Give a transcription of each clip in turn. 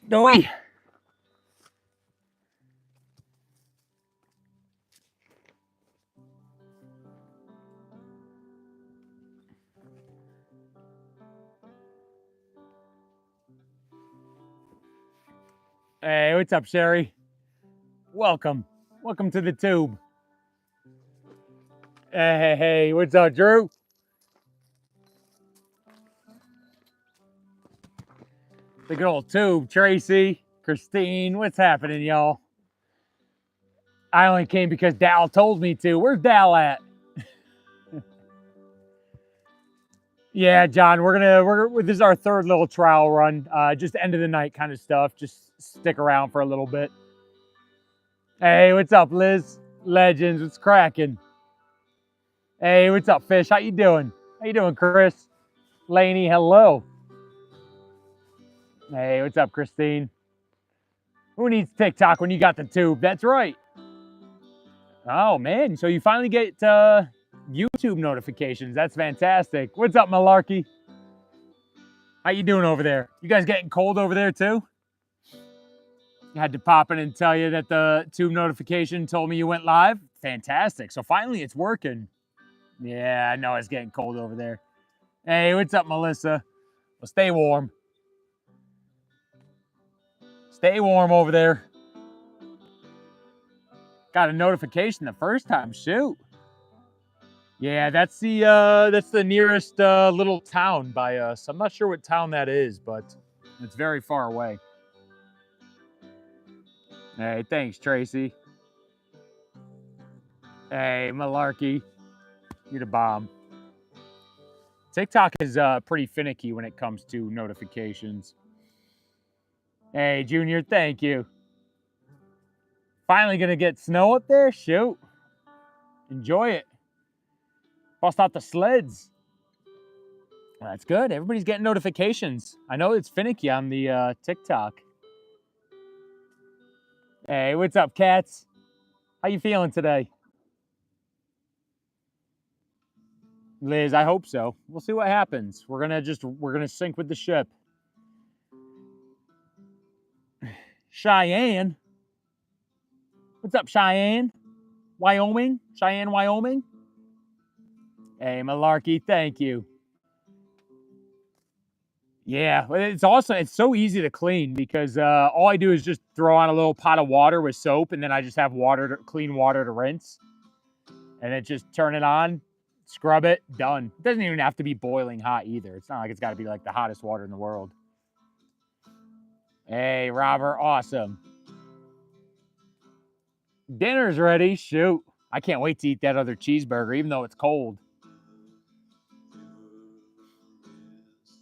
Doy. Hey, what's up, Sherry? Welcome. Welcome to the tube. Hey, what's up, Drew? The good old tube. Tracy, Christine, what's happening, y'all? I only came because Dal told me to. Where's Dal at? Yeah, John, this is our third little trial run. Just end of the night kind of stuff. Just stick around for a little bit. Hey, what's up, Liz? Legends, what's cracking? Hey, what's up, Fish? How you doing? How you doing, Chris? Laney, hello. Hey, what's up, Christine? Who needs TikTok when you got the tube? That's right. Oh, man. So you finally get YouTube notifications. That's fantastic. What's up, Malarkey? How you doing over there? You guys getting cold over there, too? I had to pop in and tell you that the tube notification told me you went live. Fantastic. So finally it's working. Yeah, I know it's getting cold over there. Hey, what's up, Melissa? Well, stay warm. Stay warm over there. Got a notification the first time. Shoot. Yeah, that's the nearest little town by us. I'm not sure what town that is, but it's very far away. Hey, thanks, Tracy. Hey, Malarkey. You're the bomb. TikTok is pretty finicky when it comes to notifications. Hey, Junior, thank you. Finally gonna get snow up there? Shoot. Enjoy it. Bust out the sleds. Well, that's good. Everybody's getting notifications. I know it's finicky on the TikTok. Hey, what's up, cats? How you feeling today? Liz, I hope so. We'll see what happens. We're gonna sync with the ship. Cheyenne. What's up, Cheyenne? Wyoming? Cheyenne, Wyoming? Hey, Malarkey, thank you. Yeah, it's awesome. It's so easy to clean because all I do is just throw on a little pot of water with soap, and then I just have clean water to rinse. And then just turn it on, scrub it, done. It doesn't even have to be boiling hot either. It's not like it's got to be like the hottest water in the world. Hey, Robert, awesome. Dinner's ready. Shoot. I can't wait to eat that other cheeseburger, even though it's cold.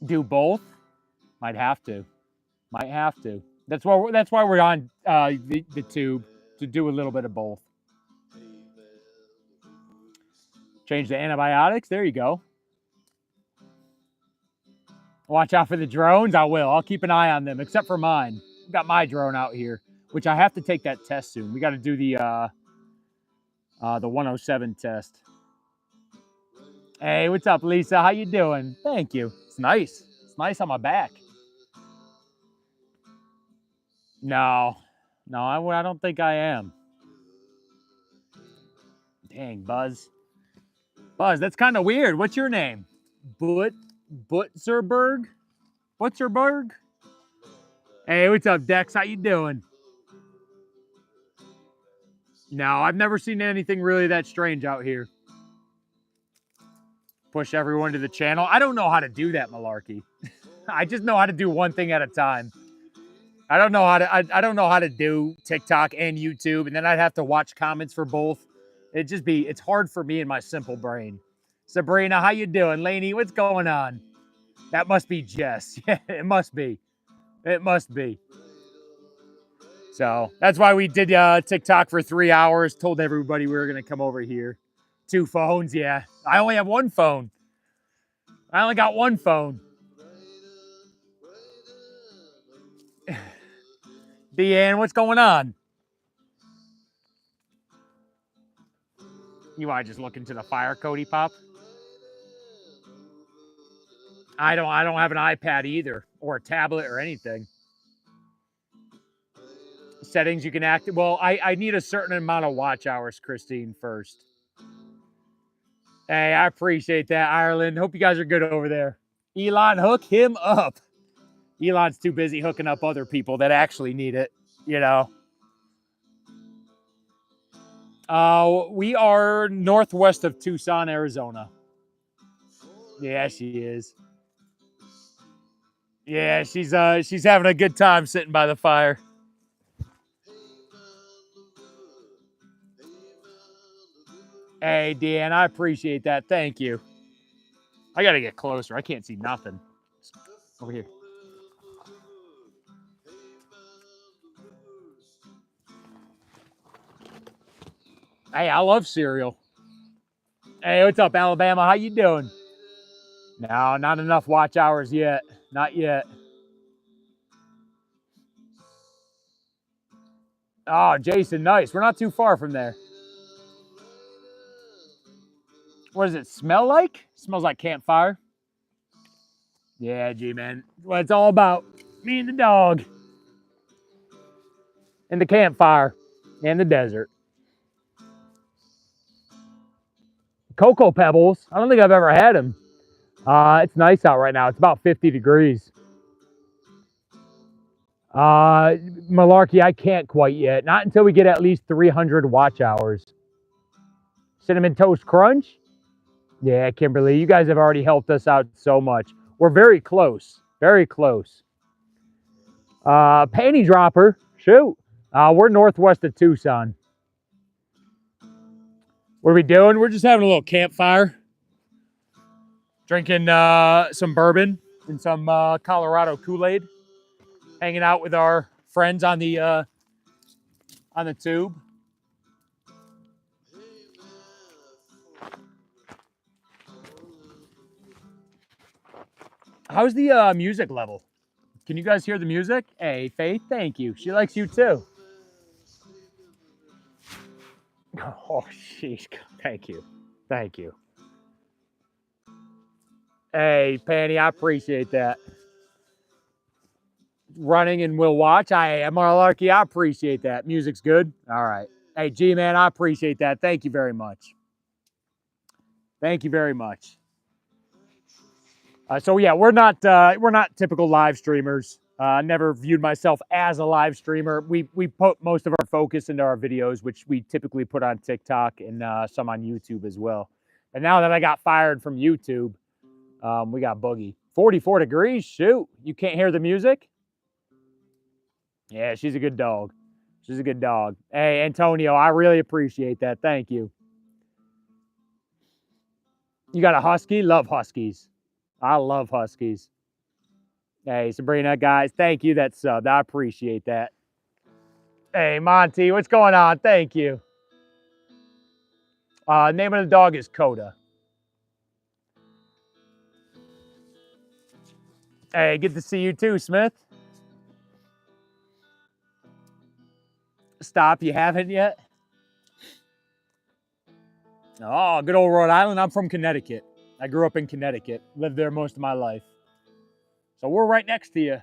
Do both? Might have to. Might have to. That's why we're on the tube, to do a little bit of both. Change the antibiotics. There you go. Watch out for the drones. I will. I'll keep an eye on them, except for mine. I've got my drone out here, which I have to take that test soon. We got to do the 107 test. Hey, what's up, Lisa? How you doing? Thank you. It's nice. It's nice on my back. No, I don't think I am. Dang, Buzz. Buzz, that's kind of weird. What's your name? Butzerberg? Butzerberg? Hey, what's up, Dex? How you doing? No, I've never seen anything really that strange out here. Push everyone to the channel. I don't know how to do that, Malarkey. I just know how to do one thing at a time. I don't know how to do TikTok and YouTube, and then I'd have to watch comments for both. It's hard for me in my simple brain. Sabrina, how you doing? Lainey, what's going on? That must be Jess. Yeah, it must be. It must be. So that's why we did TikTok for 3 hours. Told everybody we were going to come over here. 2 phones, yeah. I only have 1 phone. I only got 1 phone. Deanne, what's going on? You want to just look into the fire, Cody Pop? I don't have an iPad either, or a tablet or anything. Settings you can act. Well, I need a certain amount of watch hours, Christine, first. Hey, I appreciate that, Ireland. Hope you guys are good over there. Elon, hook him up. Elon's too busy hooking up other people that actually need it, you know. We are northwest of Tucson, Arizona. Yeah, she is. Yeah, she's having a good time sitting by the fire. Hey, Dan, I appreciate that. Thank you. I got to get closer. I can't see nothing. Over here. Hey, I love cereal. Hey, what's up, Alabama? How you doing? No, not enough watch hours yet. Not yet. Oh, Jason, nice. We're not too far from there. What does it smell like? It smells like campfire. Yeah, G-Man. What it's all about. Me and the dog. And the campfire. And the desert. Cocoa Pebbles. I don't think I've ever had them. It's nice out right now. It's about 50 degrees. Malarkey, I can't quite yet. Not until we get at least 300 watch hours. Cinnamon Toast Crunch? Yeah, Kimberly, you guys have already helped us out so much. We're very close. Very close. Panty Dropper. Shoot. We're northwest of Tucson. What are we doing? We're just having a little campfire. Drinking some bourbon and some Colorado Kool-Aid. Hanging out with our friends on the tube. How's the music level? Can you guys hear the music? Hey, Faith, thank you. She likes you too. Oh, sheesh. Thank you. Thank you. Hey, Panny, I appreciate that. Running and we'll watch. I am Malarkey. I appreciate that. Music's good. All right. Hey, G-Man, I appreciate that. Thank you very much. Thank you very much. So yeah, we're not typical live streamers. Never viewed myself as a live streamer. We put most of our focus into our videos, which we typically put on TikTok and some on YouTube as well. And now that I got fired from YouTube, we got Boogie. 44 degrees. Shoot, you can't hear the music? Yeah, she's a good dog. She's a good dog. Hey, Antonio, I really appreciate that. Thank you. You got a husky? Love huskies. I love huskies. Hey, Sabrina, guys, thank you. That's I appreciate that. Hey, Monty, what's going on? Thank you. Name of the dog is Coda. Hey, good to see you too, Smith. Stop, you haven't yet? Oh, good old Rhode Island. I'm from Connecticut. I grew up in Connecticut, lived there most of my life. So we're right next to you.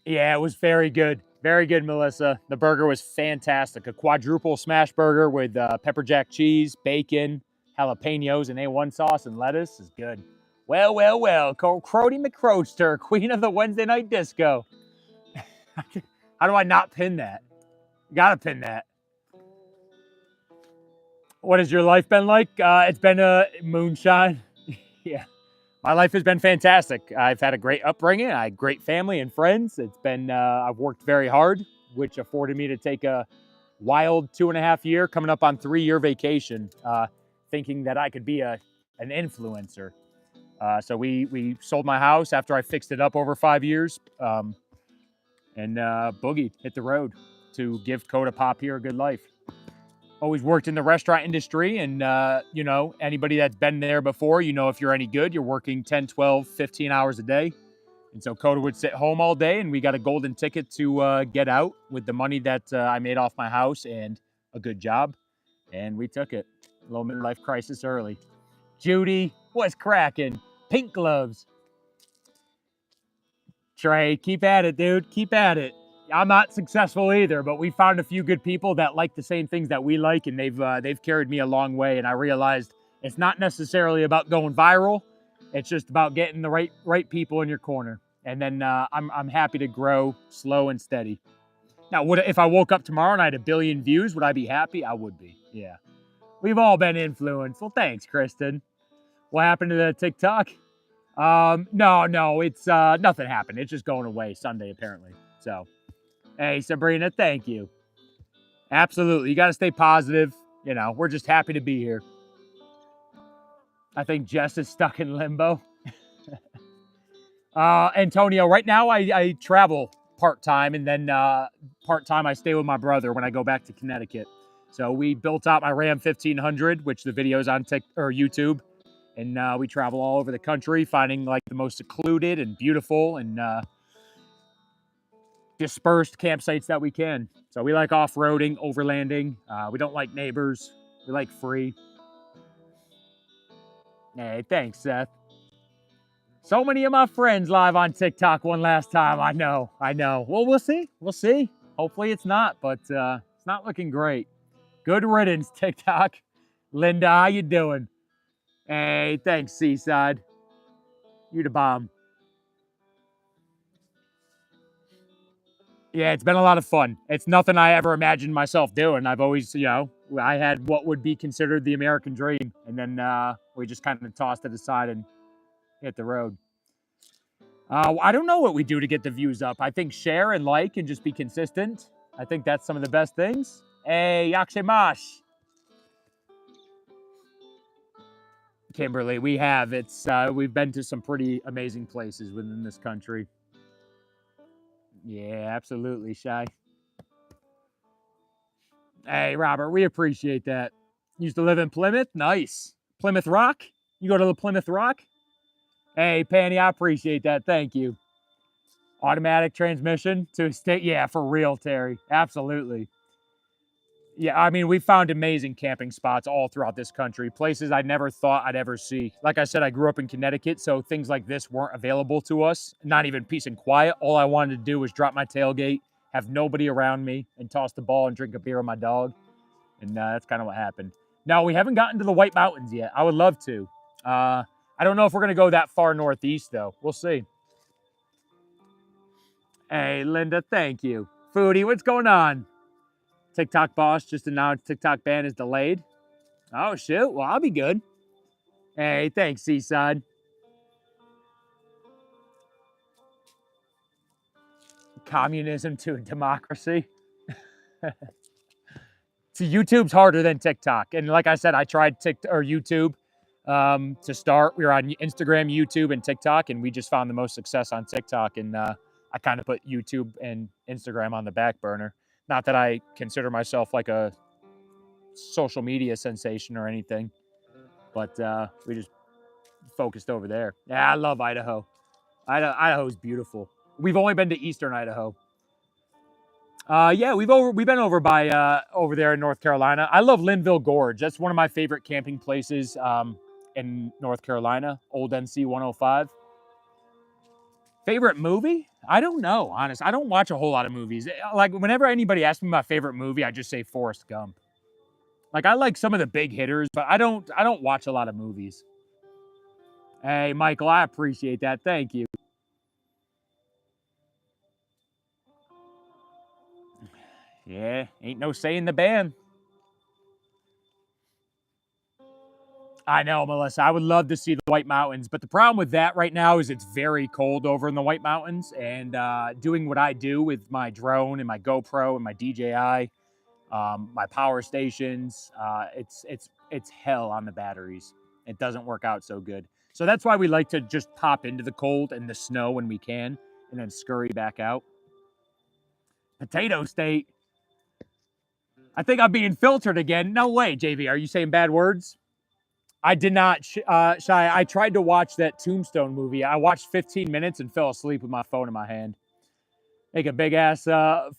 Yeah, it was very good. Very good, Melissa. The burger was fantastic. A quadruple smash burger with pepper jack cheese, bacon, jalapenos, and A1 sauce and lettuce is good. Well, well, well. Crody McCroaster, queen of the Wednesday night disco. How do I not pin that? Gotta pin that. What has your life been like? It's been a moonshine. Yeah. My life has been fantastic. I've had a great upbringing. I had great family and friends. It's been, I've worked very hard, which afforded me to take a wild 2.5 year, coming up on 3-year vacation, thinking that I could be an influencer. So we sold my house after I fixed it up over 5 years, and boogied, hit the road to give Coda Pop here a good life. Always worked in the restaurant industry, and you know, anybody that's been there before, you know, if you're any good, you're working 10, 12, 15 hours a day. And so Coda would sit home all day, and we got a golden ticket to get out with the money that I made off my house and a good job. And we took it. A little midlife crisis early. Judy, what's cracking? Pink gloves. Trey, keep at it, dude. Keep at it. I'm not successful either, but we found a few good people that like the same things that we like, and they've carried me a long way. And I realized it's not necessarily about going viral; it's just about getting the right people in your corner. And then I'm happy to grow slow and steady. Now, if I woke up tomorrow and I had 1 billion views? Would I be happy? I would be. Yeah, we've all been influenced. Well, thanks, Kristen. What happened to the TikTok? No, it's nothing happened. It's just going away Sunday apparently. So. Hey, Sabrina, thank you. Absolutely. You got to stay positive. You know, we're just happy to be here. I think Jess is stuck in limbo. Antonio, right now I travel part-time, and then part-time I stay with my brother when I go back to Connecticut. So we built out my Ram 1500, which the video's on YouTube. And we travel all over the country, finding like the most secluded and beautiful and dispersed campsites that we can. So we like off-roading, overlanding. We don't like neighbors. We like free. Hey, thanks, Seth. So many of my friends live on TikTok one last time. I know. Well, we'll see. Hopefully it's not, but it's not looking great. Good riddance, TikTok. Linda, how you doing? Hey, thanks, Seaside. You the bomb. Yeah, it's been a lot of fun. It's nothing I ever imagined myself doing. I've always, I had what would be considered the American dream. And then we just kind of tossed it aside and hit the road. I don't know what we do to get the views up. I think share and like and just be consistent. I think that's some of the best things. Hey, yakshimash. Kimberly, we have. We've been to some pretty amazing places within this country. Yeah, absolutely, Shy. Hey, Robert, we appreciate that. Used to live in Plymouth? Nice. Plymouth Rock? You go to the Plymouth Rock? Hey, Penny, I appreciate that. Thank you. Automatic transmission to a state? Yeah, for real, Terry. Absolutely. Yeah, I mean, we found amazing camping spots all throughout this country, places I never thought I'd ever see. Like I said, I grew up in Connecticut, so things like this weren't available to us. Not even peace and quiet. All I wanted to do was drop my tailgate, have nobody around me, and toss the ball and drink a beer with my dog. And that's kind of what happened. Now, we haven't gotten to the White Mountains yet. I would love to. I don't know if we're going to go that far northeast, though. We'll see. Hey, Linda, thank you. Foodie, what's going on? TikTok boss just announced TikTok ban is delayed. Oh, shoot. Well, I'll be good. Hey, thanks, Seaside. Communism to democracy. See, YouTube's harder than TikTok. And like I said, I tried YouTube to start. We were on Instagram, YouTube, and TikTok, and we just found the most success on TikTok. And I kind of put YouTube and Instagram on the back burner. Not that I consider myself like a social media sensation or anything, but we just focused over there. Yeah, I love Idaho. Idaho's beautiful. We've only been to Eastern Idaho. Yeah, we've been over by over there in North Carolina. I love Linville Gorge. That's one of my favorite camping places in North Carolina. Old NC 105. Favorite movie? I don't know, honest. I don't watch a whole lot of movies. Like whenever anybody asks me my favorite movie, I just say Forrest Gump. Like I like some of the big hitters, but I don't watch a lot of movies. Hey, Michael, I appreciate that. Thank you. Yeah, ain't no saying the ban. I know, Melissa. I would love to see the White Mountains, but the problem with that right now is it's very cold over in the White Mountains, and doing what I do with my drone and my GoPro and my DJI, my power stations, it's hell on the batteries. It doesn't work out so good. So that's why we like to just pop into the cold and the snow when we can, and then scurry back out. Potato State. I think I'm being filtered again. No way, JV. Are you saying bad words? I did not, Shy. I tried to watch that Tombstone movie. I watched 15 minutes and fell asleep with my phone in my hand. Make a big-ass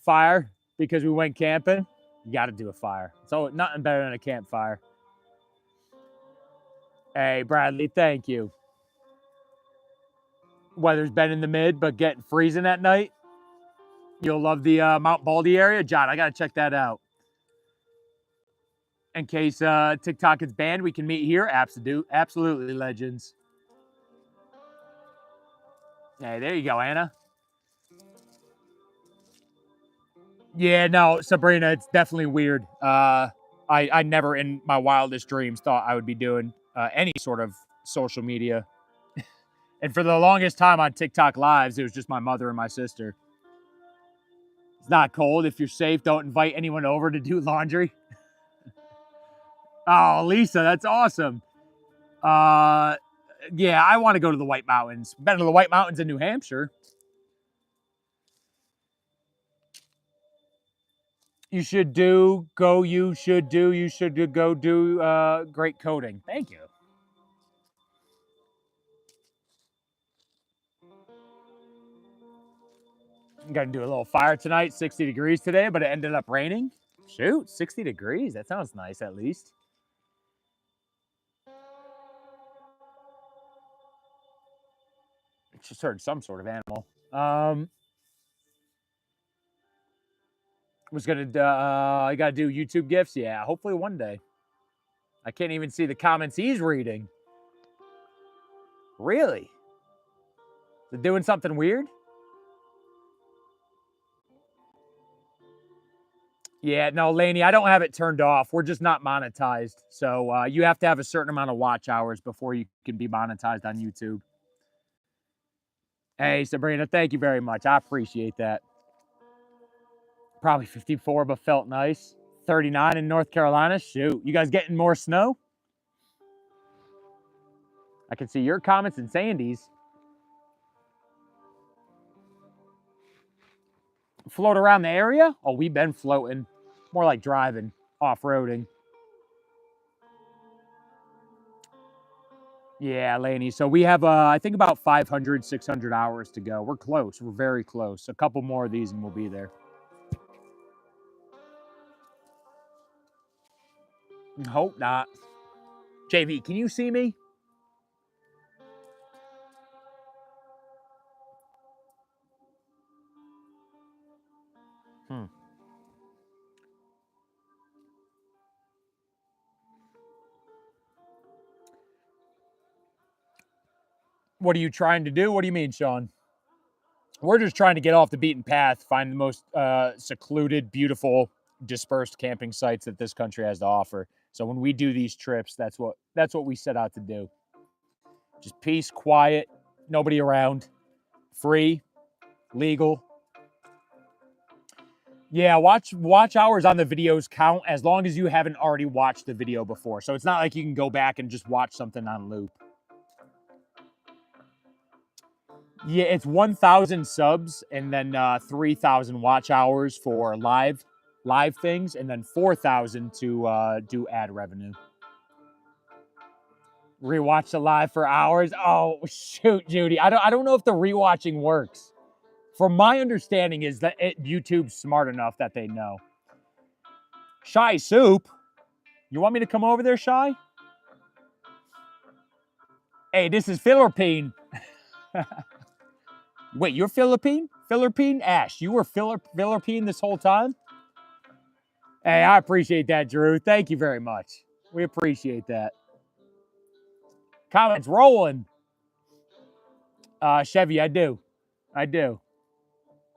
fire because we went camping. You got to do a fire. So nothing better than a campfire. Hey, Bradley, thank you. Weather's been in the mid, but getting freezing at night. You'll love the Mount Baldy area. John, I got to check that out. In case TikTok is banned, we can meet here. Absolutely, legends. Hey, there you go, Anna. Yeah, no, Sabrina, it's definitely weird. I never in my wildest dreams thought I would be doing any sort of social media. And for the longest time on TikTok lives, it was just my mother and my sister. It's not cold. If you're safe, don't invite anyone over to do laundry. Oh, Lisa, that's awesome. Yeah, I want to go to the White Mountains. Been to the White Mountains in New Hampshire. You should go do great coding. Thank you. I'm going to do a little fire tonight, 60 degrees today, but it ended up raining. Shoot, 60 degrees. That sounds nice at least. Just heard some sort of animal. Was going to, I got to do YouTube gifts. Yeah, hopefully one day. I can't even see the comments he's reading. Really? They're doing something weird? Yeah, no, Laney, I don't have it turned off. We're just not monetized. So you have to have a certain amount of watch hours before you can be monetized on YouTube. Hey, Sabrina, thank you very much. I appreciate that. Probably 54, but felt nice. 39 in North Carolina. Shoot, you guys getting more snow? I can see your comments and Sandy's. Float around the area? Oh, we've been floating. More like driving, off-roading. Yeah, Laney. So we have, I think, about 500, 600 hours to go. We're close. We're very close. A couple more of these and we'll be there. Hope not. JV, can you see me? What are you trying to do? What do you mean, Sean? We're just trying to get off the beaten path, find the most secluded, beautiful, dispersed camping sites that this country has to offer. So when we do these trips, that's what we set out to do. Just peace, quiet, nobody around, free, legal. Yeah, watch hours on the videos count as long as you haven't already watched the video before. So it's not like you can go back and just watch something on loop. Yeah, it's 1,000 subs and then 3,000 watch hours for live things, and then 4,000 to do ad revenue. Rewatch the live for hours. Oh shoot, Judy, I don't know if the rewatching works. From my understanding is that YouTube's smart enough that they know. Shy Soup, you want me to come over there, Shy? Hey, this is Philippine. Wait, you're Philippine? Philippine? Ash, you were Philippine this whole time? Hey, I appreciate that, Drew. Thank you very much. We appreciate that. Comments rolling. Chevy, I do.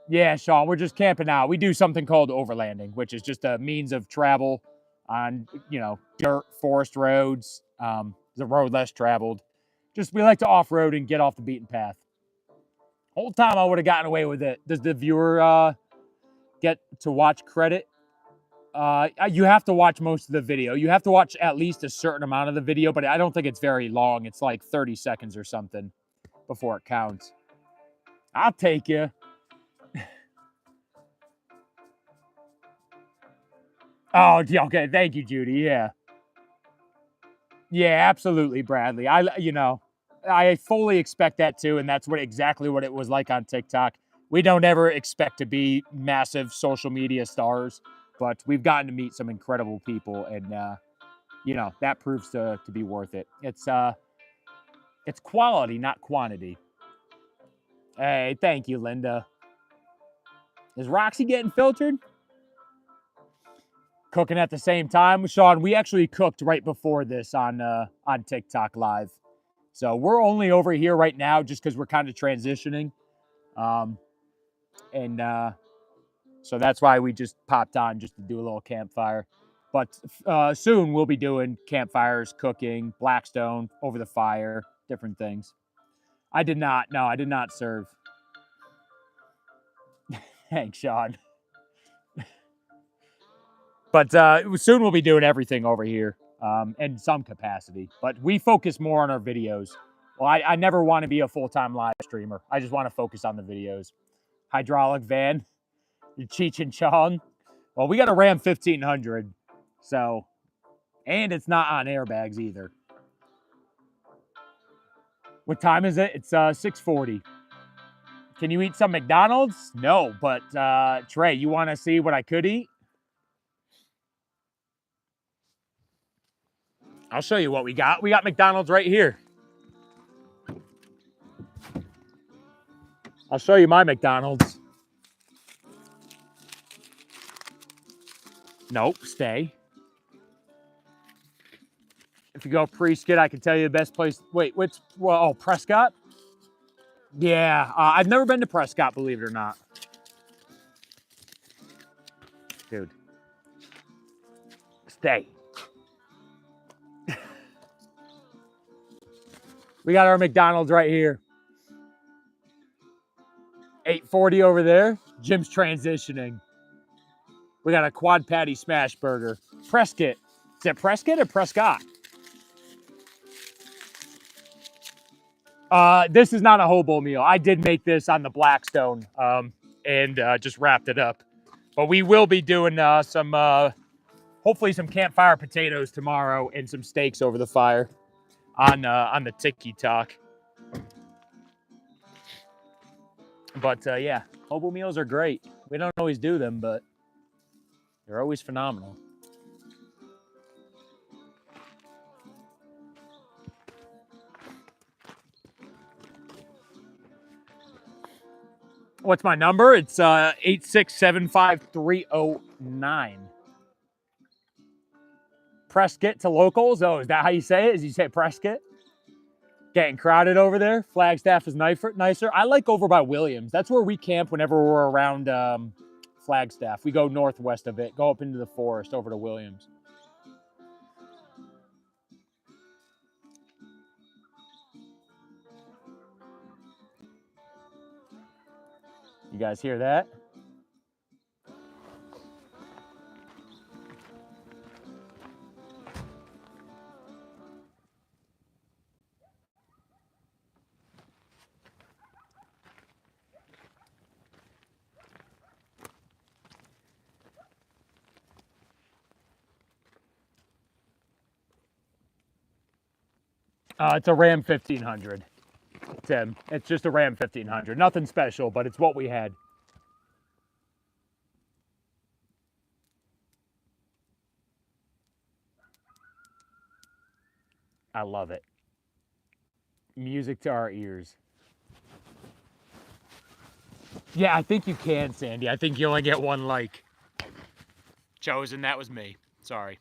Yeah, Sean, we're just camping out. We do something called overlanding, which is just a means of travel on, dirt, forest roads, the road less traveled. Just we like to off-road and get off the beaten path. Whole time I would have gotten away with it. Does the viewer get to watch credit? You have to watch most of the video. You have to watch at least a certain amount of the video, but I don't think it's very long. It's like 30 seconds or something before it counts. I'll take you. Oh, okay. Thank you, Judy. Yeah. Yeah, absolutely, Bradley. I fully expect that too, and that's exactly what it was like on TikTok. We don't ever expect to be massive social media stars, but we've gotten to meet some incredible people, and that proves to be worth it. It's quality, not quantity. Hey, thank you, Linda. Is Roxy getting filtered? Cooking at the same time. Sean, we actually cooked right before this on TikTok Live. So we're only over here right now just because we're kind of transitioning. So that's why we just popped on just to do a little campfire. But soon we'll be doing campfires, cooking, Blackstone, over the fire, different things. I did not serve. Thanks, Sean. But soon we'll be doing everything over here in some capacity. But we focus more on our videos. Well, I never want to be a full-time live streamer. I just want to focus on the videos. Hydraulic van, Cheech and Chong. Well, we got a Ram 1500. So, and it's not on airbags either. What time is it? It's 6:40. Can you eat some McDonald's? No, but Trey, you want to see what I could eat? I'll show you what we got. We got McDonald's right here. I'll show you my McDonald's. Nope, stay. If you go pre-skid, I can tell you the best place. Wait, oh, Prescott? Yeah, I've never been to Prescott, believe it or not. Dude. Stay. We got our McDonald's right here. 840 over there. Jim's transitioning. We got a quad patty smash burger. Prescott. Is it Prescott or Prescott? This is not a hobo meal. I did make this on the Blackstone and just wrapped it up. But we will be doing hopefully some campfire potatoes tomorrow and some steaks over the fire on the TikTok. But yeah, hobo meals are great. We don't always do them, but they're always phenomenal. What's my number? It's 8675309. Prescott to locals. Oh, is that how you say it? Is you say Prescott? Getting crowded over there. Flagstaff is nicer. I like over by Williams. That's where we camp whenever we're around Flagstaff. We go northwest of it, go up into the forest over to Williams. You guys hear that? It's a Ram 1500, Tim. It's just a Ram 1500. Nothing special, but it's what we had. I love it. Music to our ears. Yeah, I think you can, Sandy. I think you only get one like. Chosen, that was me. Sorry.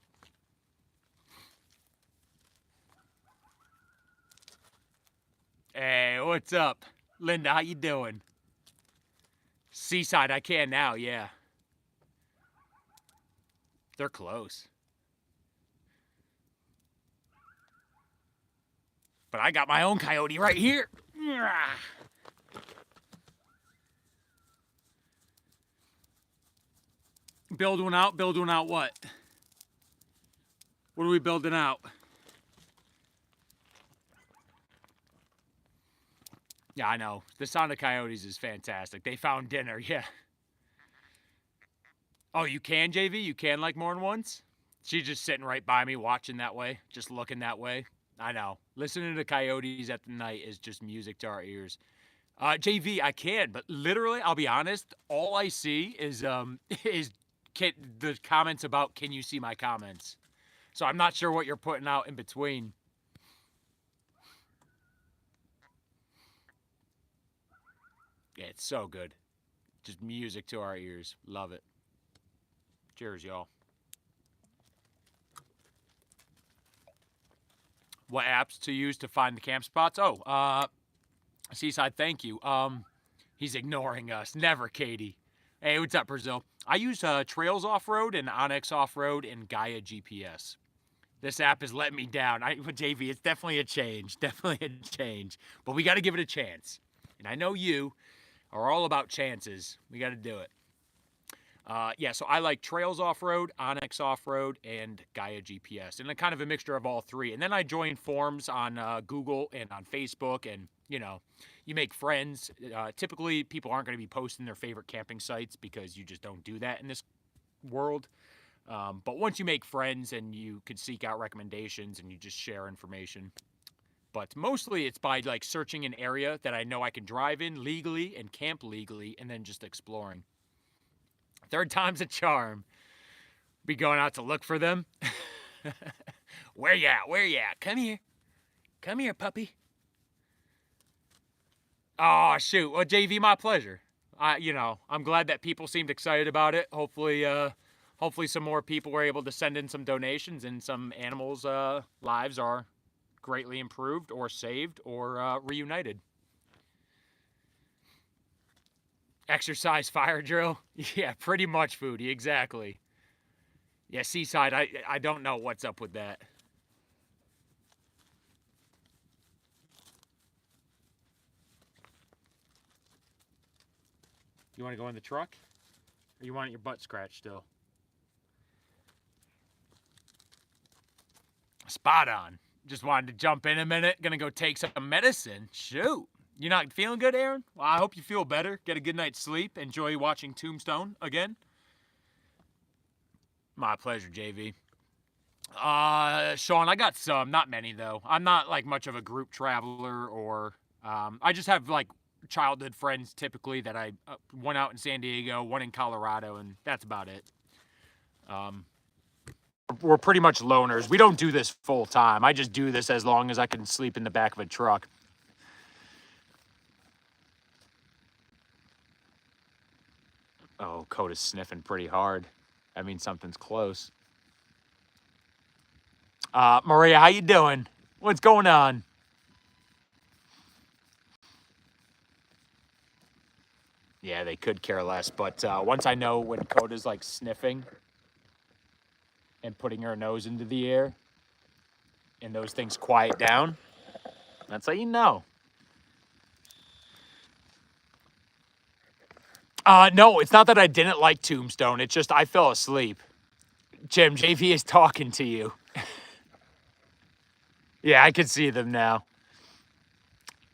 Hey, what's up? Linda, how you doing? Seaside, I can now, yeah. They're close. But I got my own coyote right here. Build one out what? What are we building out? Yeah, I know. The sound of coyotes is fantastic. They found dinner, yeah. Oh, you can, JV? You can like more than once? She's just sitting right by me watching that way, just looking that way. I know. Listening to coyotes at the night is just music to our ears. JV, I can, but literally, I'll be honest, all I see is the comments about, can you see my comments? So I'm not sure what you're putting out in between. Yeah, it's so good. Just music to our ears. Love it. Cheers, y'all. What apps to use to find the camp spots? Oh, Seaside, thank you. He's ignoring us. Never, Katie. Hey, what's up, Brazil? I use Trails Off-Road and Onyx Off-Road and Gaia GPS. This app has let me down. JV, it's definitely a change. Definitely a change. But we got to give it a chance. And I know you are all about chances. We got to do it. Yeah, so I like Trails Off-Road, Onyx Off-Road, and Gaia GPS. And a kind of a mixture of all three. And then I join forums on Google and on Facebook. And, you know, you make friends. Typically, people aren't going to be posting their favorite camping sites because you just don't do that in this world. But once you make friends and you could seek out recommendations and you just share information. But mostly it's by like searching an area that I know I can drive in legally and camp legally and then just exploring. Third time's a charm. Be going out to look for them. Where you at? Where you at? Come here. Come here, puppy. Oh, shoot. Well, JV, my pleasure. I'm glad that people seemed excited about it. Hopefully some more people were able to send in some donations and some animals' lives are greatly improved or saved or reunited. Exercise, fire drill? Yeah, pretty much, Foodie, exactly. Yeah, Seaside, I don't know what's up with that. You want to go in the truck? Or you want your butt scratched still? Spot on. Just wanted to jump in a minute. Gonna go take some medicine. Shoot. You're not feeling good, Aaron? Well, I hope you feel better. Get a good night's sleep. Enjoy watching Tombstone again. My pleasure, JV. Sean, I got some. Not many, though. I'm not, like, much of a group traveler or... I just have, like, childhood friends, typically, that I... one out in San Diego, one in Colorado, and that's about it. We're pretty much loners. We don't do this full time. I just do this as long as I can sleep in the back of a truck. Oh, Coda's sniffing pretty hard. That means something's close. Maria, how you doing? What's going on? Yeah, they could care less, but once I know when Coda's like sniffing and putting her nose into the air and those things quiet down, that's how you know. No, it's not that I didn't like Tombstone. It's just I fell asleep. Jim, JV is talking to you. Yeah, I can see them now.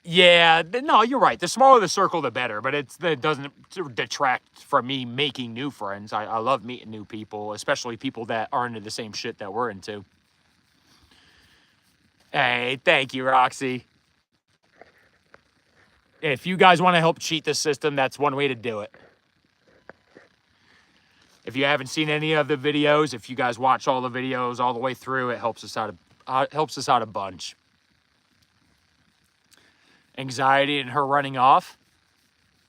Yeah, no, you're right. The smaller the circle, the better. But it doesn't detract from me making new friends. I love meeting new people, especially people that are into the same shit that we're into. Hey, thank you, Roxy. If you guys want to help cheat the system, that's one way to do it. If you haven't seen any of the videos, if you guys watch all the videos all the way through, it helps us out a bunch. Anxiety and her running off.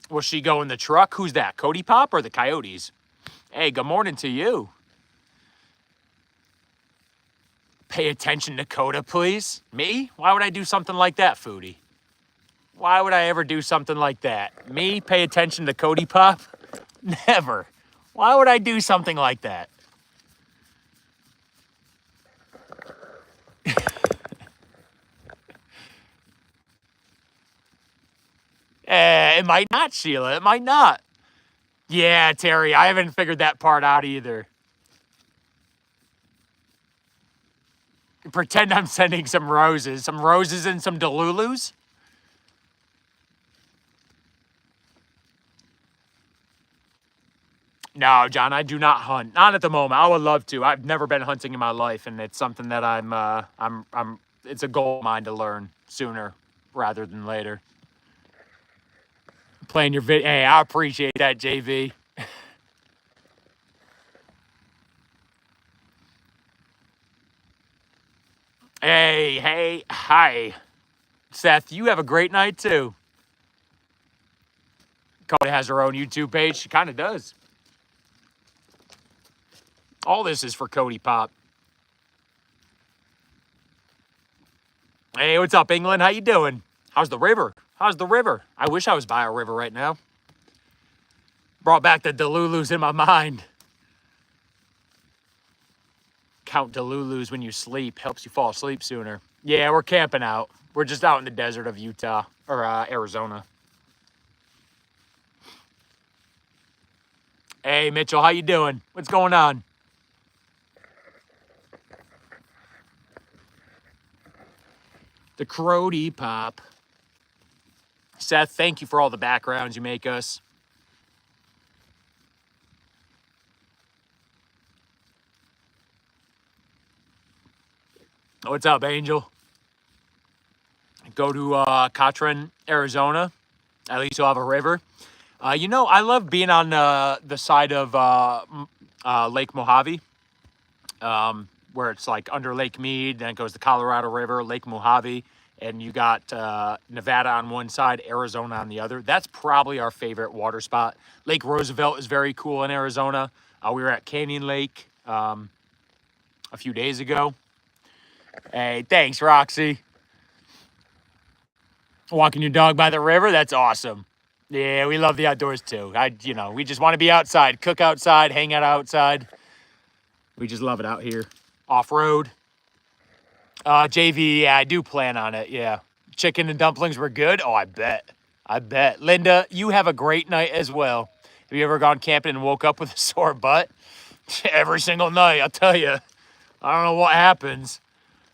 Will she go in the truck? Who's that? Cody Pop or the Coyotes? Hey, good morning to you. Pay attention to Coda, please. Me? Why would I do something like that, Foodie? Why would I ever do something like that? Me pay attention to Cody Pop? Never. Why would I do something like that? It might not, Sheila. It might not. Yeah, Terry, I haven't figured that part out either. Pretend I'm sending some roses. Some roses and some Delulus? No, John, I do not hunt. Not at the moment. I would love to. I've never been hunting in my life, and it's something that it's a goal of mine to learn sooner rather than later. Playing your video. Hey, I appreciate that, JV. Hey, hi. Seth, you have a great night, too. Coda has her own YouTube page. She kind of does. All this is for Cody Pop. Hey, what's up, England? How you doing? How's the river? How's the river? I wish I was by a river right now. Brought back the Delulus in my mind. Count Delulus when you sleep. Helps you fall asleep sooner. Yeah, we're camping out. We're just out in the desert of Utah or Arizona. Hey, Mitchell, how you doing? What's going on? The Crody Pop. Seth, thank you for all the backgrounds you make us. What's up, Angel? Go to Katrin, Arizona. At least you'll have a river. You know, I love being on the side of Lake Mojave, where it's like under Lake Mead, then it goes the Colorado River, Lake Mojave, and you got Nevada on one side, Arizona on the other. That's probably our favorite water spot. Lake Roosevelt is very cool in Arizona. We were at Canyon Lake a few days ago. Hey, thanks, Roxy. Walking your dog by the river, that's awesome. Yeah, we love the outdoors too. We just want to be outside, cook outside, hang out outside. We just love it out here. Off-road. JV, yeah, I do plan on it, yeah. Chicken and dumplings were good? Oh, I bet. I bet. Linda, you have a great night as well. Have you ever gone camping and woke up with a sore butt? Every single night, I'll tell you. I don't know what happens.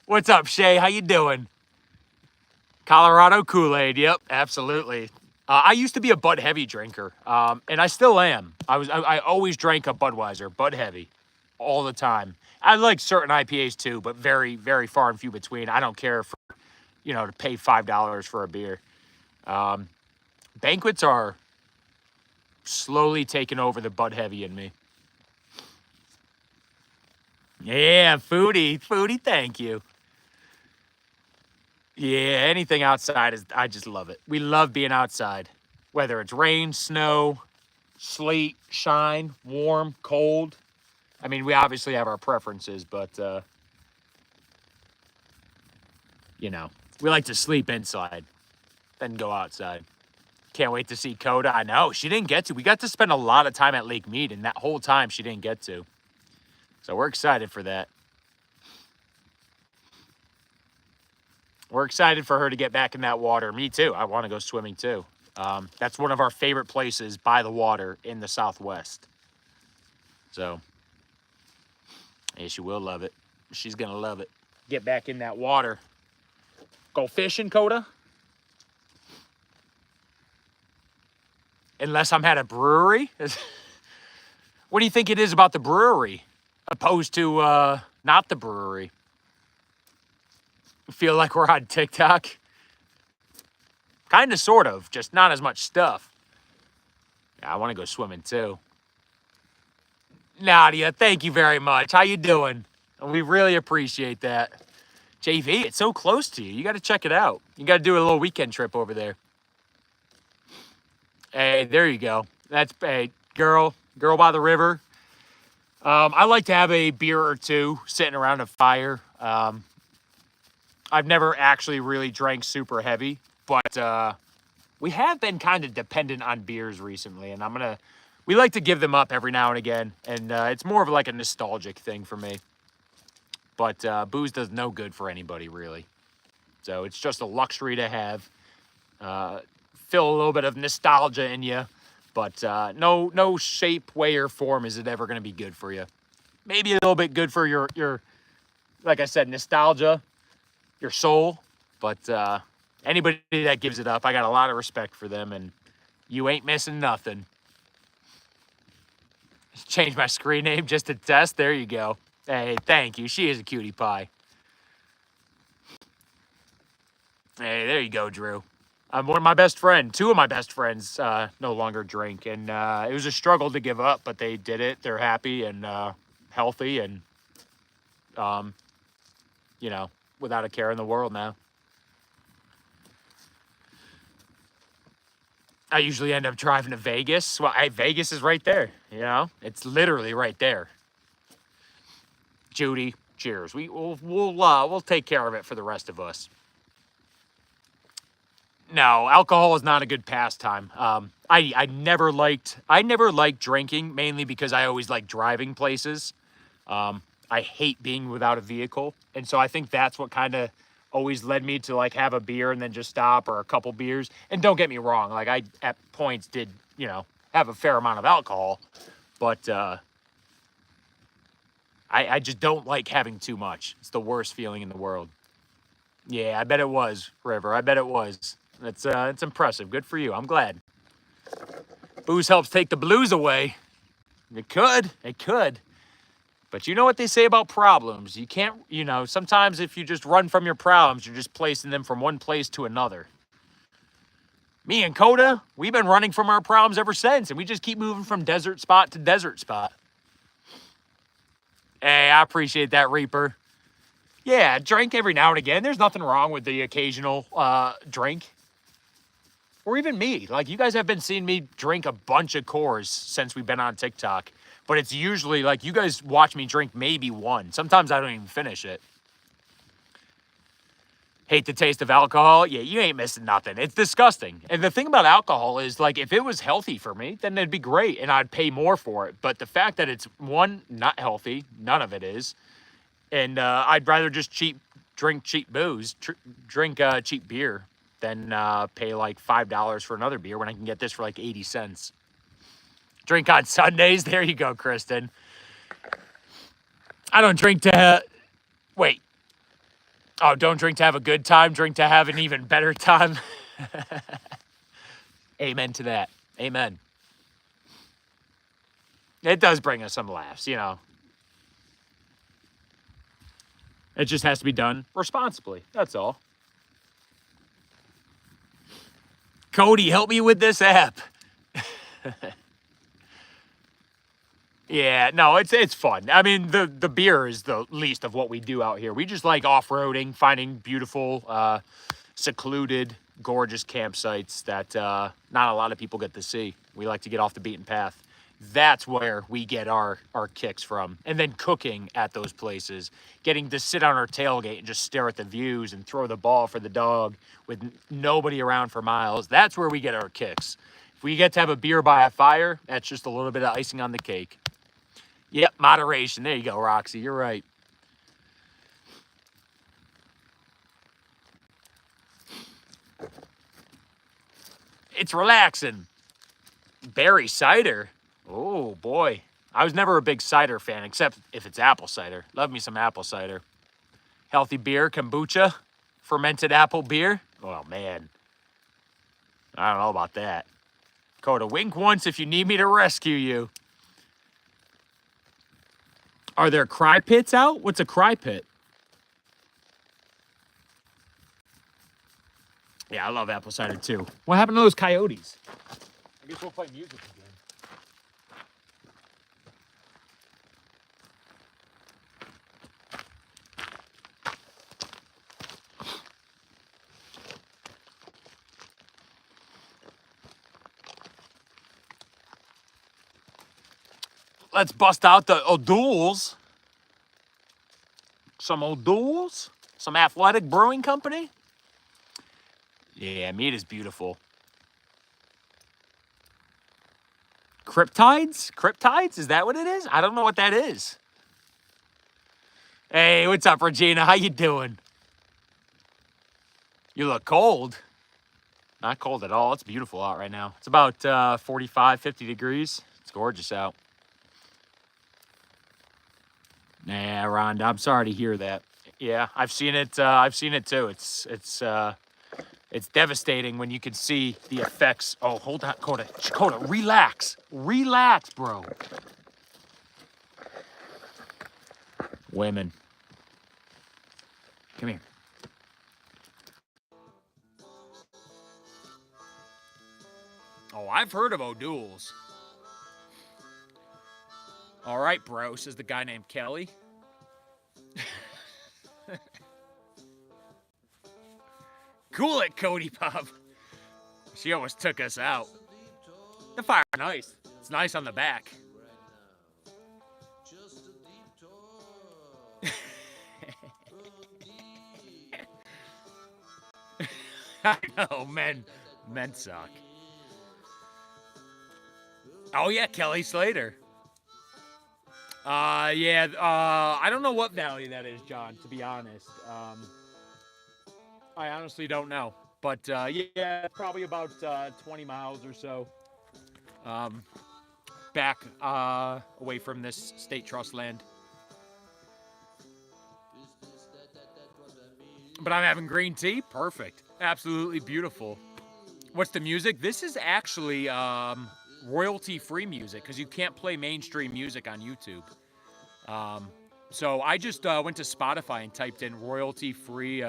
What's up, Shay? How you doing? Colorado Kool-Aid, yep, absolutely. I used to be a Bud Heavy drinker, and I still am. I always drank a Budweiser, Bud Heavy, all the time. I like certain IPAs too, but very, very far and few between. I don't care for, to pay $5 for a beer. Banquets are slowly taking over the Bud Heavy in me. Yeah, foodie, thank you. Yeah, anything outside I just love it. We love being outside, whether it's rain, snow, sleet, shine, warm, cold. I mean, we obviously have our preferences, but, we like to sleep inside, then go outside. Can't wait to see Coda. I know, she didn't get to. We got to spend a lot of time at Lake Mead, and that whole time she didn't get to. So we're excited for that. We're excited for her to get back in that water. Me too. I want to go swimming too. That's one of our favorite places by the water in the Southwest. So, yeah, she will love it. She's going to love it. Get back in that water. Go fishing, Coda? Unless I'm at a brewery? What do you think it is about the brewery opposed to not the brewery? Feel like we're on TikTok? Kind of, sort of, just not as much stuff. Yeah, I want to go swimming too. Nadia, thank you very much. How you doing? We really appreciate that. JV, it's so close to you. You got to check it out. You got to do a little weekend trip over there. Hey, there you go. That's a girl by the river. I like to have a beer or two sitting around a fire. I've never actually really drank super heavy, but we have been kind of dependent on beers recently, and we like to give them up every now and again, and it's more of like a nostalgic thing for me. But booze does no good for anybody, really. So it's just a luxury to have. Feel a little bit of nostalgia in you, but no shape, way, or form is it ever going to be good for you. Maybe a little bit good for your like I said, nostalgia, your soul, but anybody that gives it up, I got a lot of respect for them, and you ain't missing nothing. Change my screen name just to test. There you go. Hey, thank you. She is a cutie pie. Hey, there you go, Drew. One of my best friends, two of my best friends no longer drink, and it was a struggle to give up, but they did it. They're happy and healthy and, without a care in the world now. I usually end up driving to Vegas. Well, Vegas is right there, you know? It's literally right there. Judy, cheers. We'll take care of it for the rest of us. No, alcohol is not a good pastime. I never liked drinking, mainly because I always liked driving places. I hate being without a vehicle, and so I think that's what kind of always led me to like have a beer and then just stop, or a couple beers. And don't get me wrong, like I at points did, you know, have a fair amount of alcohol, but I just don't like having too much. It's the worst feeling in the world. Yeah, I bet it was, River. I bet it was. It's impressive. Good for you. I'm glad. Booze helps take the blues away. It could. It could. But you know what they say about problems. You can't, you know, sometimes if you just run from your problems, you're just placing them from one place to another. Me and Coda, we've been running from our problems ever since, and we just keep moving from desert spot to desert spot. Hey, I appreciate that, Reaper. Yeah, drink every now and again. There's nothing wrong with the occasional drink. Or even me. Like, you guys have been seeing me drink a bunch of Coors since we've been on TikTok. But it's usually, like, you guys watch me drink maybe one. Sometimes I don't even finish it. Hate the taste of alcohol? Yeah, you ain't missing nothing. It's disgusting. And the thing about alcohol is, like, if it was healthy for me, then it'd be great, and I'd pay more for it. But the fact that it's, one, not healthy, none of it is, and I'd rather just drink cheap booze, drink cheap beer, than pay like $5 for another beer when I can get this for like 80 cents. Drink on Sundays? There you go, Kristen. I don't drink to... Wait. Oh, don't drink to have a good time. Drink to have an even better time. Amen to that. Amen. It does bring us some laughs, you know. It just has to be done responsibly. That's all. Cody, help me with this app. Yeah, no, it's fun. I mean, the beer is the least of what we do out here. We just like off-roading, finding beautiful, secluded, gorgeous campsites that not a lot of people get to see. We like to get off the beaten path. That's where we get our kicks from. And then cooking at those places, getting to sit on our tailgate and just stare at the views and throw the ball for the dog with nobody around for miles. That's where we get our kicks. If we get to have a beer by a fire, that's just a little bit of icing on the cake. Yep, moderation. There you go, Roxy. You're right. It's relaxing. Berry cider. Oh, boy. I was never a big cider fan, except if it's apple cider. Love me some apple cider. Healthy beer, kombucha, fermented apple beer. Oh, man. I don't know about that. Coda, wink once if you need me to rescue you. Are there cry pits out? What's a cry pit? Yeah, I love apple cider too. What happened to those coyotes? I guess we'll play music again. Let's bust out the O'Doul's. Some O'Doul's. Some Athletic Brewing Company. Yeah, meat is beautiful. Cryptides? Cryptides? Is that what it is? I don't know what that is. Hey, what's up, Regina? How you doing? You look cold. Not cold at all. It's beautiful out right now. It's about 45, 50 degrees. It's gorgeous out. Nah, Rhonda, I'm sorry to hear that. Yeah, I've seen it. I've seen it too. It's devastating when you can see the effects. Oh, hold on, Coda, relax, bro. Women, come here. Oh, I've heard of O'Doul's. All right, bro, says the guy named Kelly. Cool it, Cody Pop. She almost took us out. The fire nice. It's nice on the back. I know, men suck. Oh yeah, Kelly Slater. Yeah, I don't know what valley that is, John, to be honest. I honestly don't know. But, yeah, probably about 20 miles or so. Back away from this state trust land. But I'm having green tea. Perfect. Absolutely beautiful. What's the music? This is actually royalty-free music because you can't play mainstream music on YouTube. So I just went to Spotify and typed in royalty-free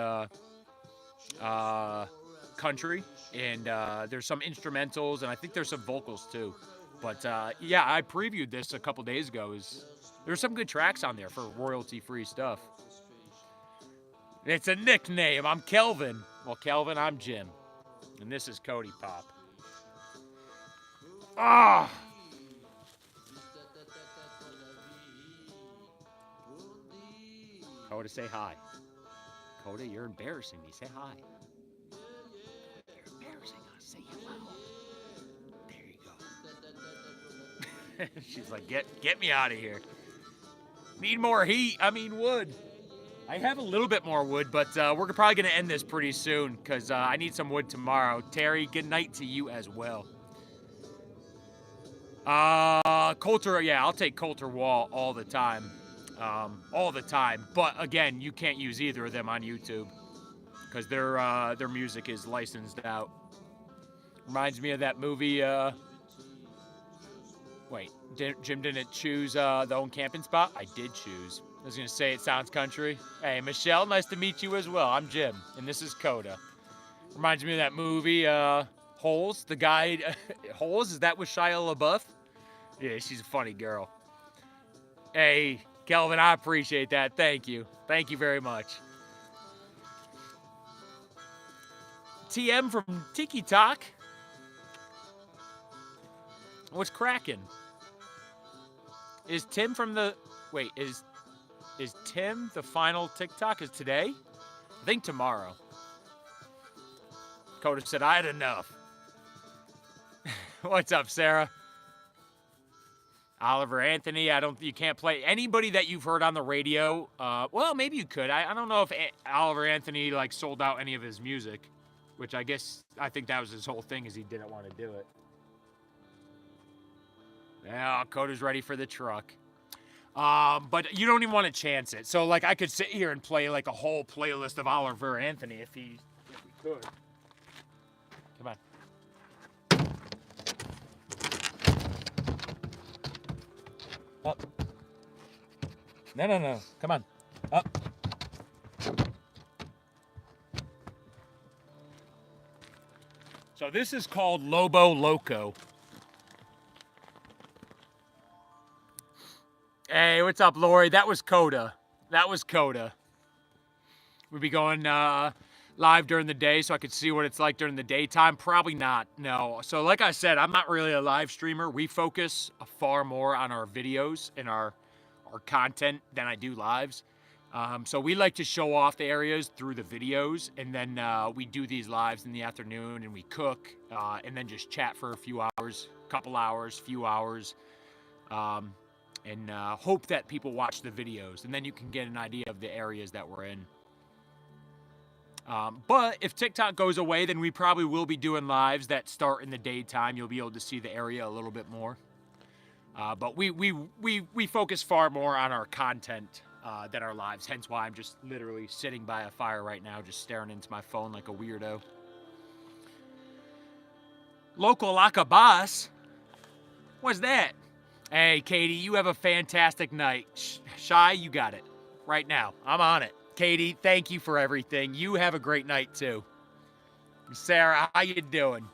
country, and there's some instrumentals, and I think there's some vocals too. But yeah, I previewed this a couple days ago. There's some good tracks on there for royalty-free stuff. It's a nickname. I'm Kelvin. Well, Kelvin, I'm Jim. And this is Cody Pop. Ah! Coda, say hi. Coda, you're embarrassing me. Say hi. You're embarrassing us. Say hello. There you go. She's like, get me out of here. Need more heat. I mean wood. I have a little bit more wood, but we're probably going to end this pretty soon because I need some wood tomorrow. Terry, good night to you as well. Coulter, yeah, I'll take Coulter Wall all the time. All the time. But again, you can't use either of them on YouTube because their music is licensed out. Reminds me of that movie. Wait, Jim didn't choose the own camping spot? I did choose. I was going to say it sounds country. Hey, Michelle, nice to meet you as well. I'm Jim, and this is Coda. Reminds me of that movie, Holes. The guy, Holes, is that with Shia LaBeouf? Yeah, she's a funny girl. Hey, Kelvin, I appreciate that. Thank you. Thank you very much. TM from Tiki Talk. What's cracking? Is Tim from the... Wait, is Tim the final TikTok? Is today? I think tomorrow. Coda said, I had enough. What's up, Sarah? Oliver Anthony, you can't play anybody that you've heard on the radio. Well, maybe you could. I don't know if Oliver Anthony like sold out any of his music, which I think that was his whole thing is he didn't want to do it. Yeah, Coda's ready for the truck. But you don't even want to chance it. So like I could sit here and play like a whole playlist of Oliver Anthony if we could. Come on. Up. No. Come on. Up. So this is called Lobo Loco. Hey, what's up, Lori? That was Coda. We'd be going live during the day so I could see what it's like during the daytime. Probably not, no. So like I said, I'm not really a live streamer. We focus far more on our videos and our content than I do lives. So we like to show off the areas through the videos, and then we do these lives in the afternoon, and we cook, and then just chat for a few hours, few hours. And hope that people watch the videos, and then you can get an idea of the areas that we're in. But if TikTok goes away, then we probably will be doing lives that start in the daytime. You'll be able to see the area a little bit more. But we focus far more on our content than our lives, hence why I'm just literally sitting by a fire right now, just staring into my phone like a weirdo. Local Acabas? What's that? Hey, Katie, you have a fantastic night. Shy, you got it. Right now. I'm on it. Katie, thank you for everything. You have a great night, too. Sarah, how you doing?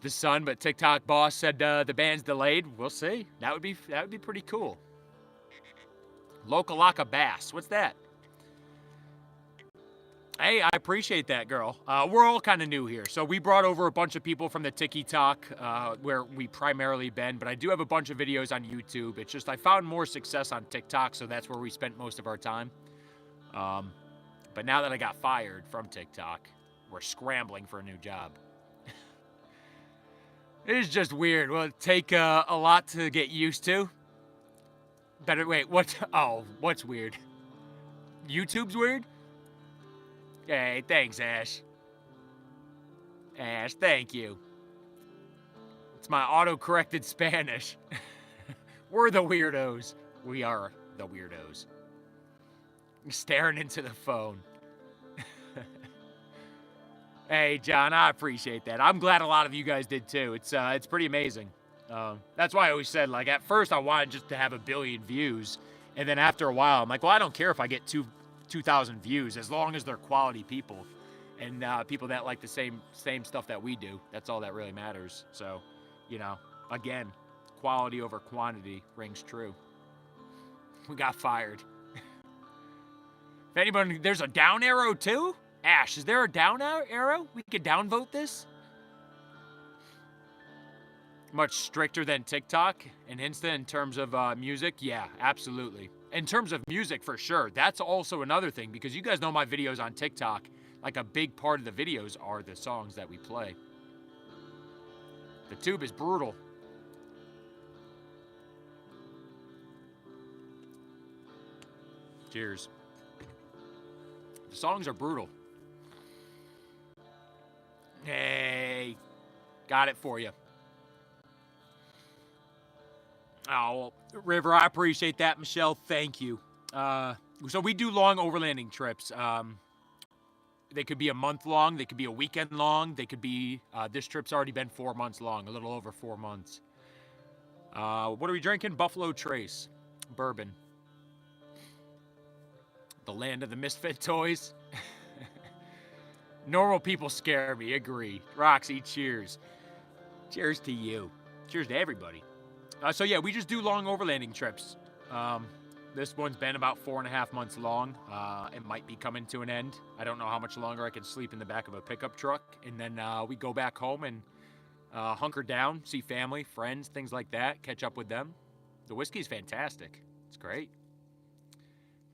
The Sun, but TikTok boss said the band's delayed. We'll see. That would be pretty cool. Local Acabas. What's that? Hey, I appreciate that, girl. We're all kind of new here. So we brought over a bunch of people from the TikTok, where we primarily been, but I do have a bunch of videos on YouTube. It's just I found more success on TikTok, so that's where we spent most of our time. But now that I got fired from TikTok, we're scrambling for a new job. It is just weird. Will it take a lot to get used to? Better, wait, what? Oh, what's weird? YouTube's weird? Hey, thanks, Ash. Ash, thank you. It's my auto-corrected Spanish. We're the weirdos. We are the weirdos. Staring into the phone. Hey, John, I appreciate that. I'm glad a lot of you guys did too. It's pretty amazing. That's why I always said, like, at first I wanted just to have 1 billion views, and then after a while, I'm like, well, I don't care if I get 2,000 views as long as they're quality people and people that like the same stuff that we do. That's all that really matters. So, you know, again, quality over quantity rings true. We got fired. If anybody, there's a down arrow too? Ash, is there a down arrow? We could downvote this? Much stricter than TikTok and Insta in terms of music? Yeah, absolutely. In terms of music, for sure. That's also another thing, because you guys know my videos on TikTok, like a big part of the videos are the songs that we play. The tube is brutal. Cheers. The songs are brutal. Hey, got it for you. Oh, River, I appreciate that. Michelle, thank you. So we do long overlanding trips. They could be a month long. They could be a weekend long. They could be, this trip's already been 4 months long, a little over 4 months. What are we drinking? Buffalo Trace bourbon. The land of the misfit toys. Normal people scare me, agree. Roxy, cheers. Cheers to you. Cheers to everybody. So yeah, we just do long overlanding trips. This one's been about 4.5 months long. It might be coming to an end. I don't know how much longer I can sleep in the back of a pickup truck. And then we go back home and hunker down, see family, friends, things like that, catch up with them. The whiskey's fantastic. It's great.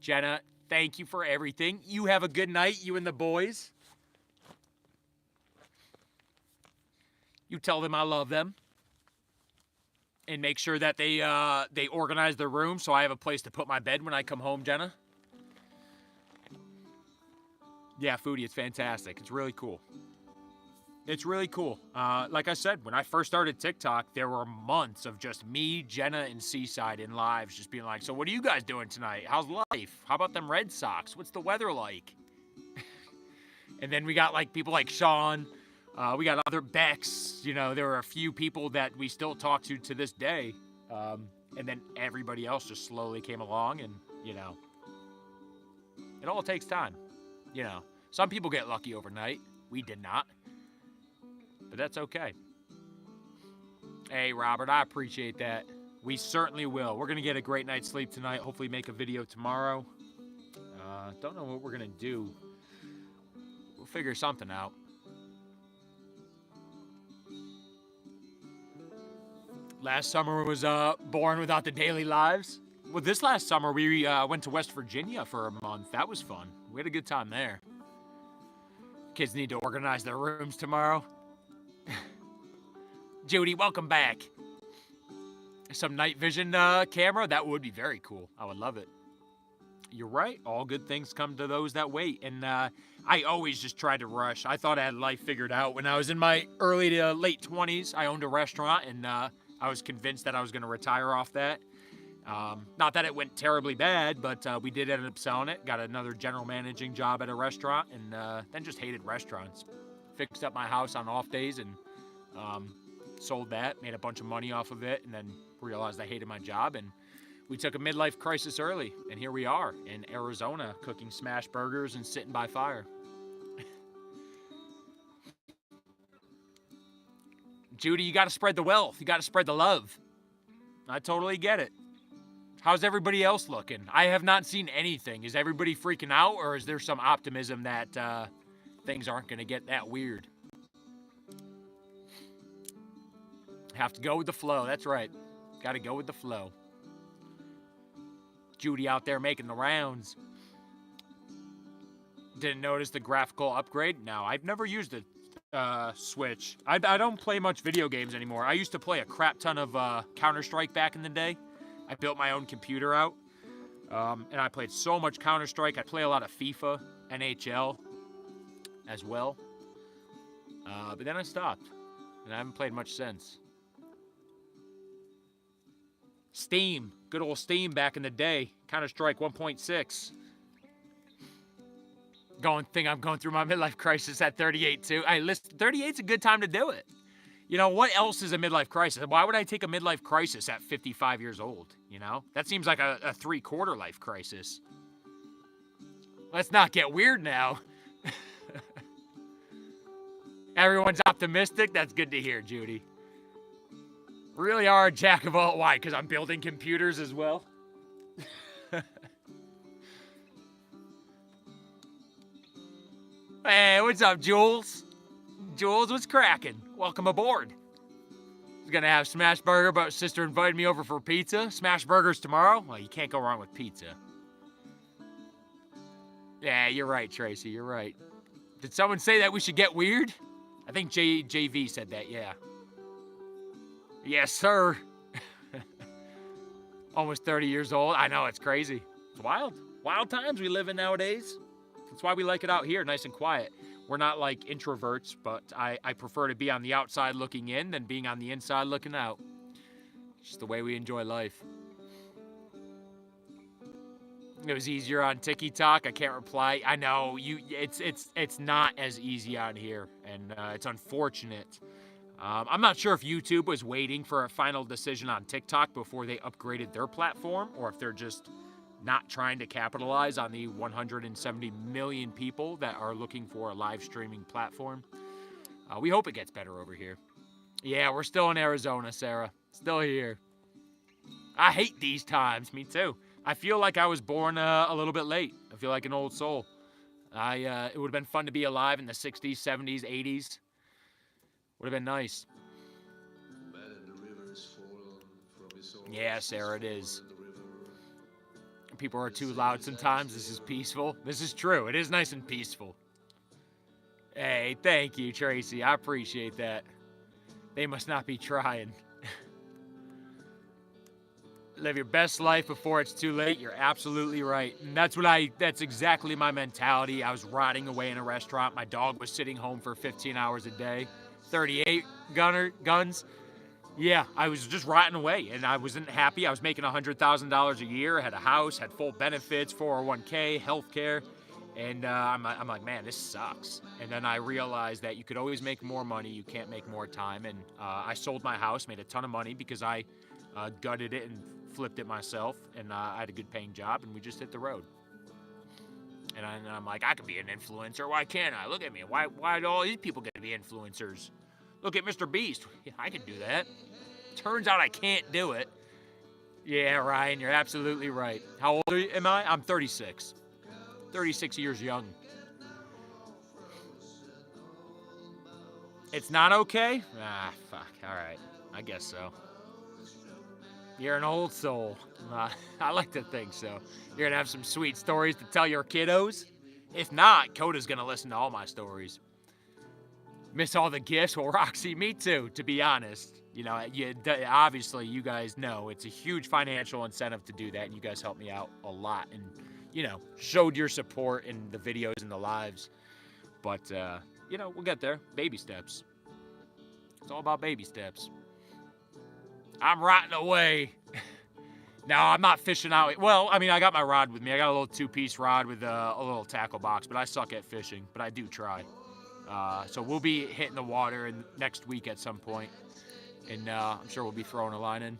Jenna, thank you for everything. You have a good night, you and the boys. You tell them I love them. And make sure that they organize their room so I have a place to put my bed when I come home, Jenna. Yeah, Foodie, it's fantastic. It's really cool. It's really cool. Like I said, when I first started TikTok, there were months of just me, Jenna, and Seaside in lives just being like, so what are you guys doing tonight? How's life? How about them Red Sox? What's the weather like? And then we got like people like Sean. We got other Becks, you know, there were a few people that we still talk to this day. And then everybody else just slowly came along and, you know, it all takes time. You know, some people get lucky overnight. We did not. But that's okay. Hey, Robert, I appreciate that. We certainly will. We're going to get a great night's sleep tonight. Hopefully make a video tomorrow. Don't know what we're going to do. We'll figure something out. Last summer was born without the daily lives. Well, this last summer we went to West Virginia for a month. That was fun. We had a good time there. Kids need to organize their rooms tomorrow. Judy, welcome back. Some night vision camera, that would be very cool. I would love it. You're right. All good things come to those that wait. And I always just tried to rush. I thought I had life figured out. When I was in my early to late 20s, I owned a restaurant, and I was convinced that I was going to retire off that. Not that it went terribly bad, but we did end up selling it. Got another general managing job at a restaurant, and then just hated restaurants. Fixed up my house on off days and sold that, made a bunch of money off of it, and then realized I hated my job. And we took a midlife crisis early, and here we are in Arizona cooking smash burgers and sitting by fire. Judy, you got to spread the wealth. You got to spread the love. I totally get it. How's everybody else looking? I have not seen anything. Is everybody freaking out, or is there some optimism that things aren't going to get that weird? Have to go with the flow. That's right. Got to go with the flow. Judy out there making the rounds. Didn't notice the graphical upgrade? No, I've never used a Switch. I don't play much video games anymore. I used to play a crap ton of Counter-Strike back in the day. I built my own computer out, and I played so much Counter-Strike. I play a lot of FIFA, NHL as well. But then I stopped, and I haven't played much since. Steam. Good old Steam back in the day. Counter-Strike 1.6. I'm going through my midlife crisis at 38 too. Hey, listen, 38's a good time to do it. You know, what else is a midlife crisis? Why would I take a midlife crisis at 55 years old? You know, that seems like a three-quarter life crisis. Let's not get weird now. Everyone's optimistic. That's good to hear, Judy. Really are a jack of all. Why? Because I'm building computers as well. Hey, what's up, Jules? Jules, what's cracking? Welcome aboard. I was gonna have smash burger, but sister invited me over for pizza. Smash burgers tomorrow? Well, you can't go wrong with pizza. Yeah, you're right, Tracy. You're right. Did someone say that we should get weird? I think JV said that, yeah. Yes, sir. Almost 30 years old. I know, it's crazy. It's wild. Wild times we live in nowadays. That's why we like it out here, nice and quiet. We're not like introverts, but I prefer to be on the outside looking in than being on the inside looking out. Just the way we enjoy life. It was easier on TikTok. I can't reply. I know it's not as easy on here, and it's unfortunate. I'm not sure if YouTube was waiting for a final decision on TikTok before they upgraded their platform, or if they're just not trying to capitalize on the 170 million people that are looking for a live streaming platform. We hope it gets better over here. Yeah, we're still in Arizona, Sarah. Still here. I hate these times. Me too. I feel like I was born a little bit late. I feel like an old soul. It would have been fun to be alive in the 60s, 70s, 80s. Would have been nice. Yeah, Sarah, it is. People are too loud sometimes. This is peaceful. This is true. It is nice and peaceful. Hey, thank you, Tracy. I appreciate that. They must not be trying. Live your best life before it's too late. You're absolutely right. And that's exactly my mentality. I was rotting away in a restaurant. My dog was sitting home for 15 hours a day. 38 guns. Yeah, I was just rotting away, and I wasn't happy. I was making $100,000 a year. I had a house, had full benefits, 401k, healthcare, and I'm like, man, this sucks. And then I realized that you could always make more money. You can't make more time. And I sold my house, made a ton of money because I gutted it and flipped it myself, and I had a good paying job, and we just hit the road. And I'm like, I could be an influencer. Why can't I? Look at me. Why do all these people get to be influencers? Look at Mr. Beast. I can do that. Turns out I can't do it. Yeah, Ryan, you're absolutely right. How old am I? I'm 36. 36 years young. It's not okay? Ah, fuck. All right. I guess so. You're an old soul. I like to think so. You're going to have some sweet stories to tell your kiddos? If not, Coda's going to listen to all my stories. Miss all the gifts? Well, Roxy, me too, to be honest. You know, obviously, you guys know it's a huge financial incentive to do that, and you guys helped me out a lot and, you know, showed your support in the videos and the lives. But, you know, we'll get there. Baby steps. It's all about baby steps. I'm rotting away. No, I'm not fishing out. Well, I mean, I got my rod with me. I got a little two-piece rod with a little tackle box, but I suck at fishing, but I do try. So we'll be hitting the water next week at some point, and I'm sure we'll be throwing a line in.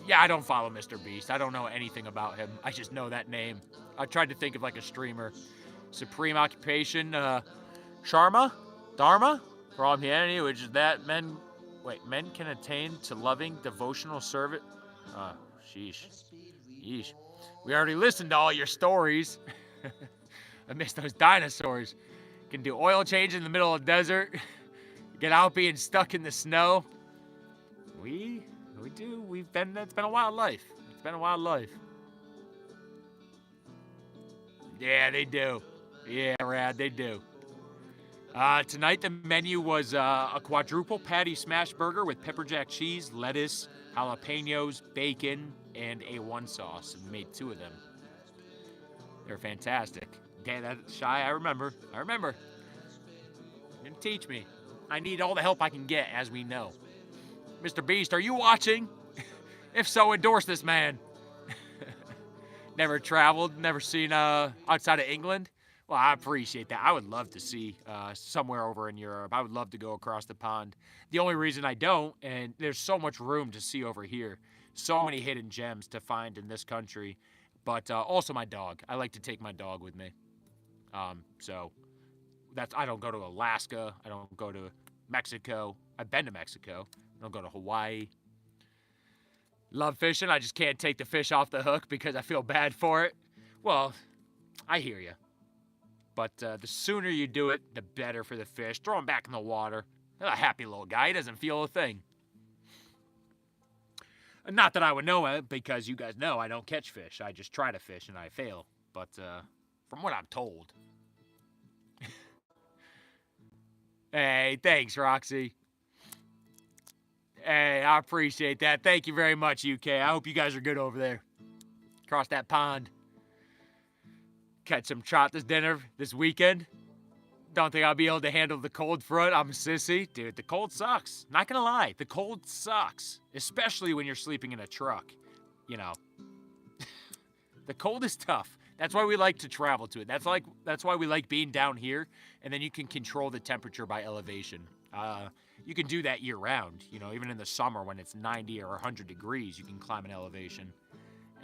Yeah, I don't follow Mr. Beast. I don't know anything about him. I just know that name. I tried to think of like a streamer. Supreme occupation, Dharma, for all humanity, which is that men can attain to loving devotional service. sheesh. Yeesh. We already listened to all your stories. I miss those dinosaurs. Can do oil change in the middle of the desert. Get out being stuck in the snow. We do. It's been a wild life. It's been a wild life. Yeah, they do. Yeah, Rad, they do. Tonight the menu was a quadruple patty smash burger with pepper jack cheese, lettuce, jalapenos, bacon, and A1 sauce. And we made 2 of them. They're fantastic. Damn, that's Shy. I remember. You didn't teach me. I need all the help I can get, as we know. Mr. Beast, are you watching? If so, endorse this man. Never traveled, never seen outside of England. Well, I appreciate that. I would love to see somewhere over in Europe. I would love to go across the pond. The only reason I don't, and there's so much room to see over here, so many hidden gems to find in this country, but also my dog. I like to take my dog with me. So I don't go to Alaska. I don't go to Mexico. I've been to Mexico. I don't go to Hawaii. Love fishing. I just can't take the fish off the hook because I feel bad for it. Well, I hear you. But the sooner you do it, the better for the fish. Throw him back in the water. A happy little guy. He doesn't feel a thing. Not that I would know it, because you guys know I don't catch fish. I just try to fish and I fail. But from what I'm told. Hey, thanks, Roxy. Hey, I appreciate that. Thank you very much, UK. I hope you guys are good over there. Across that pond. Catch some trout this weekend. Don't think I'll be able to handle the cold front. I'm a sissy. Dude, the cold sucks. Not gonna lie, the cold sucks. Especially when you're sleeping in a truck. You know. The cold is tough. That's why we like to travel to it. That's why we like being down here, and then you can control the temperature by elevation. You can do that year round. You know, even in the summer when it's 90 or 100 degrees, you can climb an elevation.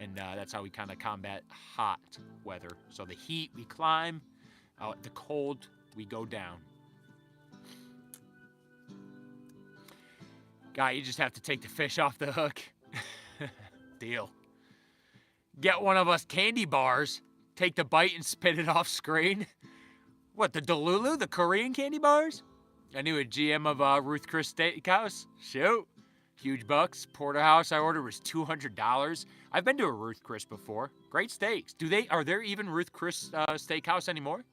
And that's how we kind of combat hot weather. So the heat, we climb. The cold, we go down. Guy, you just have to take the fish off the hook. Deal. Get one of us candy bars, take the bite and spit it off screen. What, the Delulu, the Korean candy bars? I knew a GM of Ruth Chris Steakhouse. Shoot. Huge bucks. Porterhouse I ordered was $200. I've been to a Ruth Chris before. Great steaks. Are there even Ruth Chris Steakhouse anymore?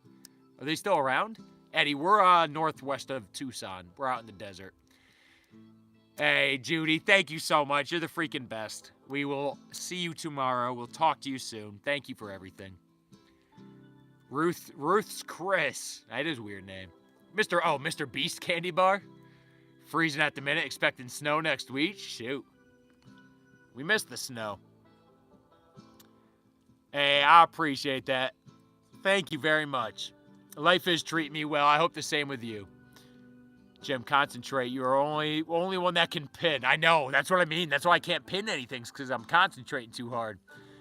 Are they still around? Eddie, we're northwest of Tucson. We're out in the desert. Hey, Judy, thank you so much. You're the freaking best. We will see you tomorrow. We'll talk to you soon. Thank you for everything. Ruth's Chris. That is a weird name. Mr. Beast Candy Bar. Freezing at the minute, expecting snow next week. Shoot. We missed the snow. Hey, I appreciate that. Thank you very much. Life is treating me well. I hope the same with you. Jim, concentrate. You're only one that can pin. I know. That's what I mean. That's why I can't pin anything, because I'm concentrating too hard.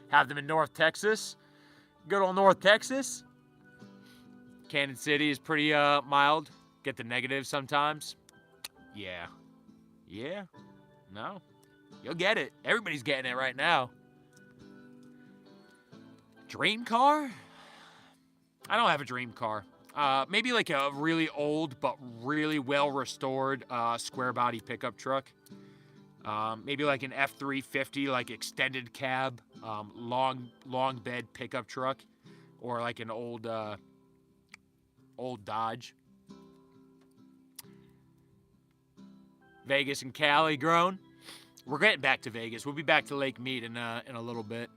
Have them in North Texas. Good old North Texas. Kansas City is pretty mild. Get the negatives sometimes. Yeah. Yeah. No. You'll get it. Everybody's getting it right now. Dream car? I don't have a dream car. Maybe like a really old but really well restored square body pickup truck. Maybe like an F-350, like extended cab, long bed pickup truck, or like an old Dodge. Vegas and Cali grown. We're getting back to Vegas. We'll be back to Lake Mead in a little bit.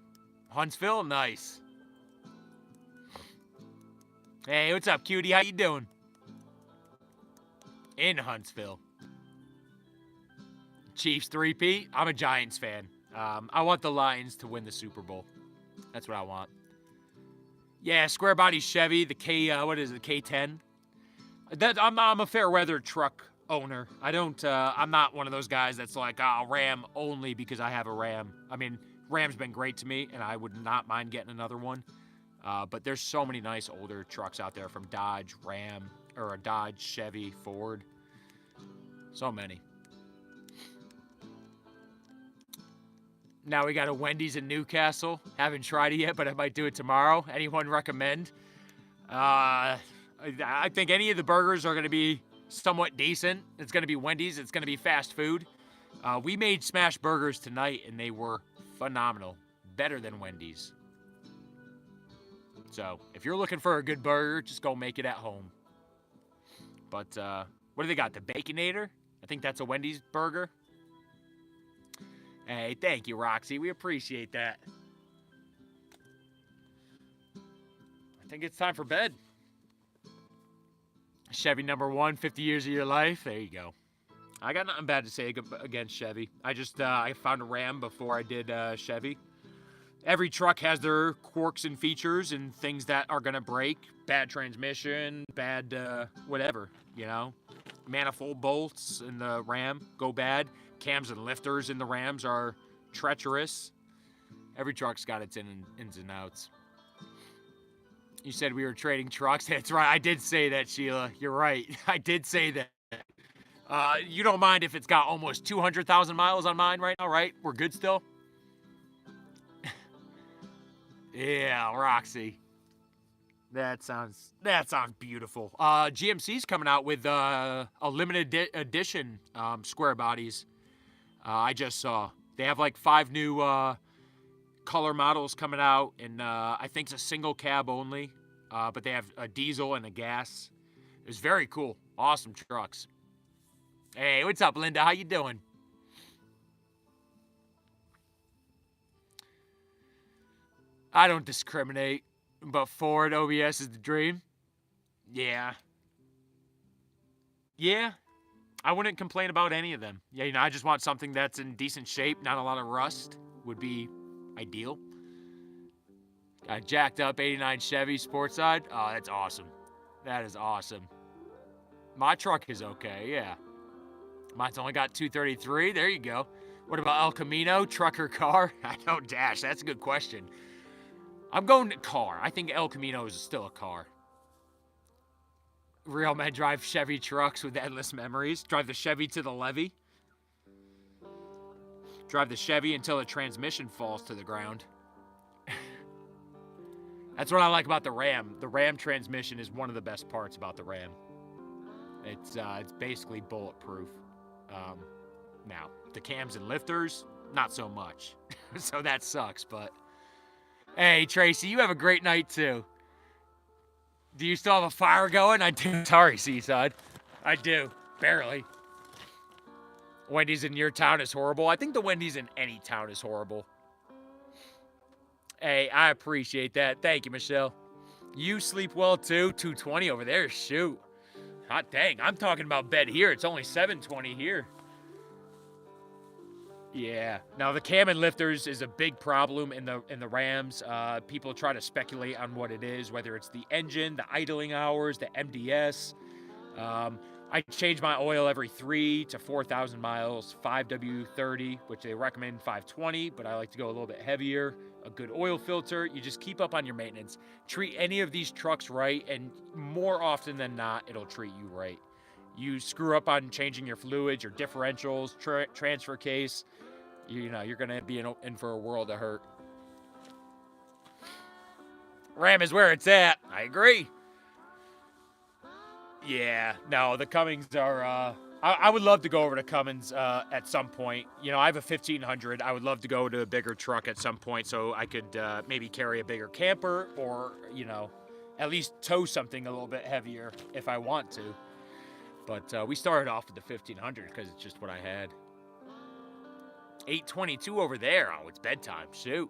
Huntsville, nice. Hey, what's up, cutie? How you doing? In Huntsville. Chiefs three-peat. I'm a Giants fan. I want the Lions to win the Super Bowl. That's what I want. Yeah, square body Chevy, the K10. I'm a fair weather truck owner. I'm not one of those guys that's like, Ram only because I have a Ram. I mean, Ram's been great to me, and I would not mind getting another one. But there's so many nice older trucks out there from Dodge, Ram, or a Dodge, Chevy, Ford. So many. Now we got a Wendy's in Newcastle. Haven't tried it yet, but I might do it tomorrow. Anyone recommend? I think any of the burgers are going to be somewhat decent. It's going to be Wendy's. It's going to be fast food. We made smash burgers tonight, and they were phenomenal. Better than Wendy's. So, if you're looking for a good burger, just go make it at home. But, what do they got? The Baconator? I think that's a Wendy's burger. Hey, thank you, Roxy. We appreciate that. I think it's time for bed. Chevy number 1, 50 years of your life. There you go. I got nothing bad to say against Chevy. I found a Ram before I did Chevy. Every truck has their quirks and features and things that are going to break. Bad transmission, bad whatever, you know. Manifold bolts in the Ram go bad. Cams and lifters in the Rams are treacherous. Every truck's got its ins and outs. You said we were trading trucks. That's right. I did say that, Sheila. You're right. I did say that. You don't mind if it's got almost 200,000 miles on mine right now, right? We're good still? Yeah, Roxy. That sounds beautiful. GMC's coming out with a limited edition square bodies. I just saw. They have like 5 new color models coming out, and I think it's a single cab only. But they have a diesel and a gas. It's very cool. Awesome trucks. Hey, what's up, Linda? How you doing? I don't discriminate, but Ford OBS is the dream. Yeah. Yeah. I wouldn't complain about any of them. Yeah, you know, I just want something that's in decent shape, not a lot of rust would be ideal. Got jacked up 89 Chevy sports side. Oh, that's awesome. That is awesome. My truck is okay, yeah. Mine's only got 233. There you go. What about El Camino, truck or car? I know, Dash. That's a good question. I'm going to car. I think El Camino is still a car. Real men drive Chevy trucks with endless memories. Drive the Chevy to the levee. Drive the Chevy until the transmission falls to the ground. That's what I like about the Ram. The Ram transmission is one of the best parts about the Ram. It's basically bulletproof. Now, the cams and lifters, not so much. So that sucks, but... Hey, Tracy, you have a great night, too. Do you still have a fire going? I do. Sorry, Seaside. I do. Barely. Wendy's in your town is horrible. I think the Wendy's in any town is horrible. Hey, I appreciate that. Thank you, Michelle. You sleep well, too. 220 over there. Shoot. Hot dang. I'm talking about bed here. It's only 720 here. Yeah. Now, the cam and lifters is a big problem in the Rams. People try to speculate on what it is, whether it's the engine, the idling hours, the MDS. I change my oil every 3 to 4,000 miles, 5W30, which they recommend 520, but I like to go a little bit heavier. A good oil filter. You just keep up on your maintenance. Treat any of these trucks right, and more often than not, it'll treat you right. You screw up on changing your fluids, your differentials, transfer case, you know, you're going to be in for a world of hurt. Ram is where it's at. I agree. Yeah, no, the Cummins are, I would love to go over to Cummins at some point. You know, I have a 1500. I would love to go to a bigger truck at some point so I could maybe carry a bigger camper or, you know, at least tow something a little bit heavier if I want to. But we started off with the 1500 because it's just what I had. 8:22 over there. Oh, it's bedtime. Shoot.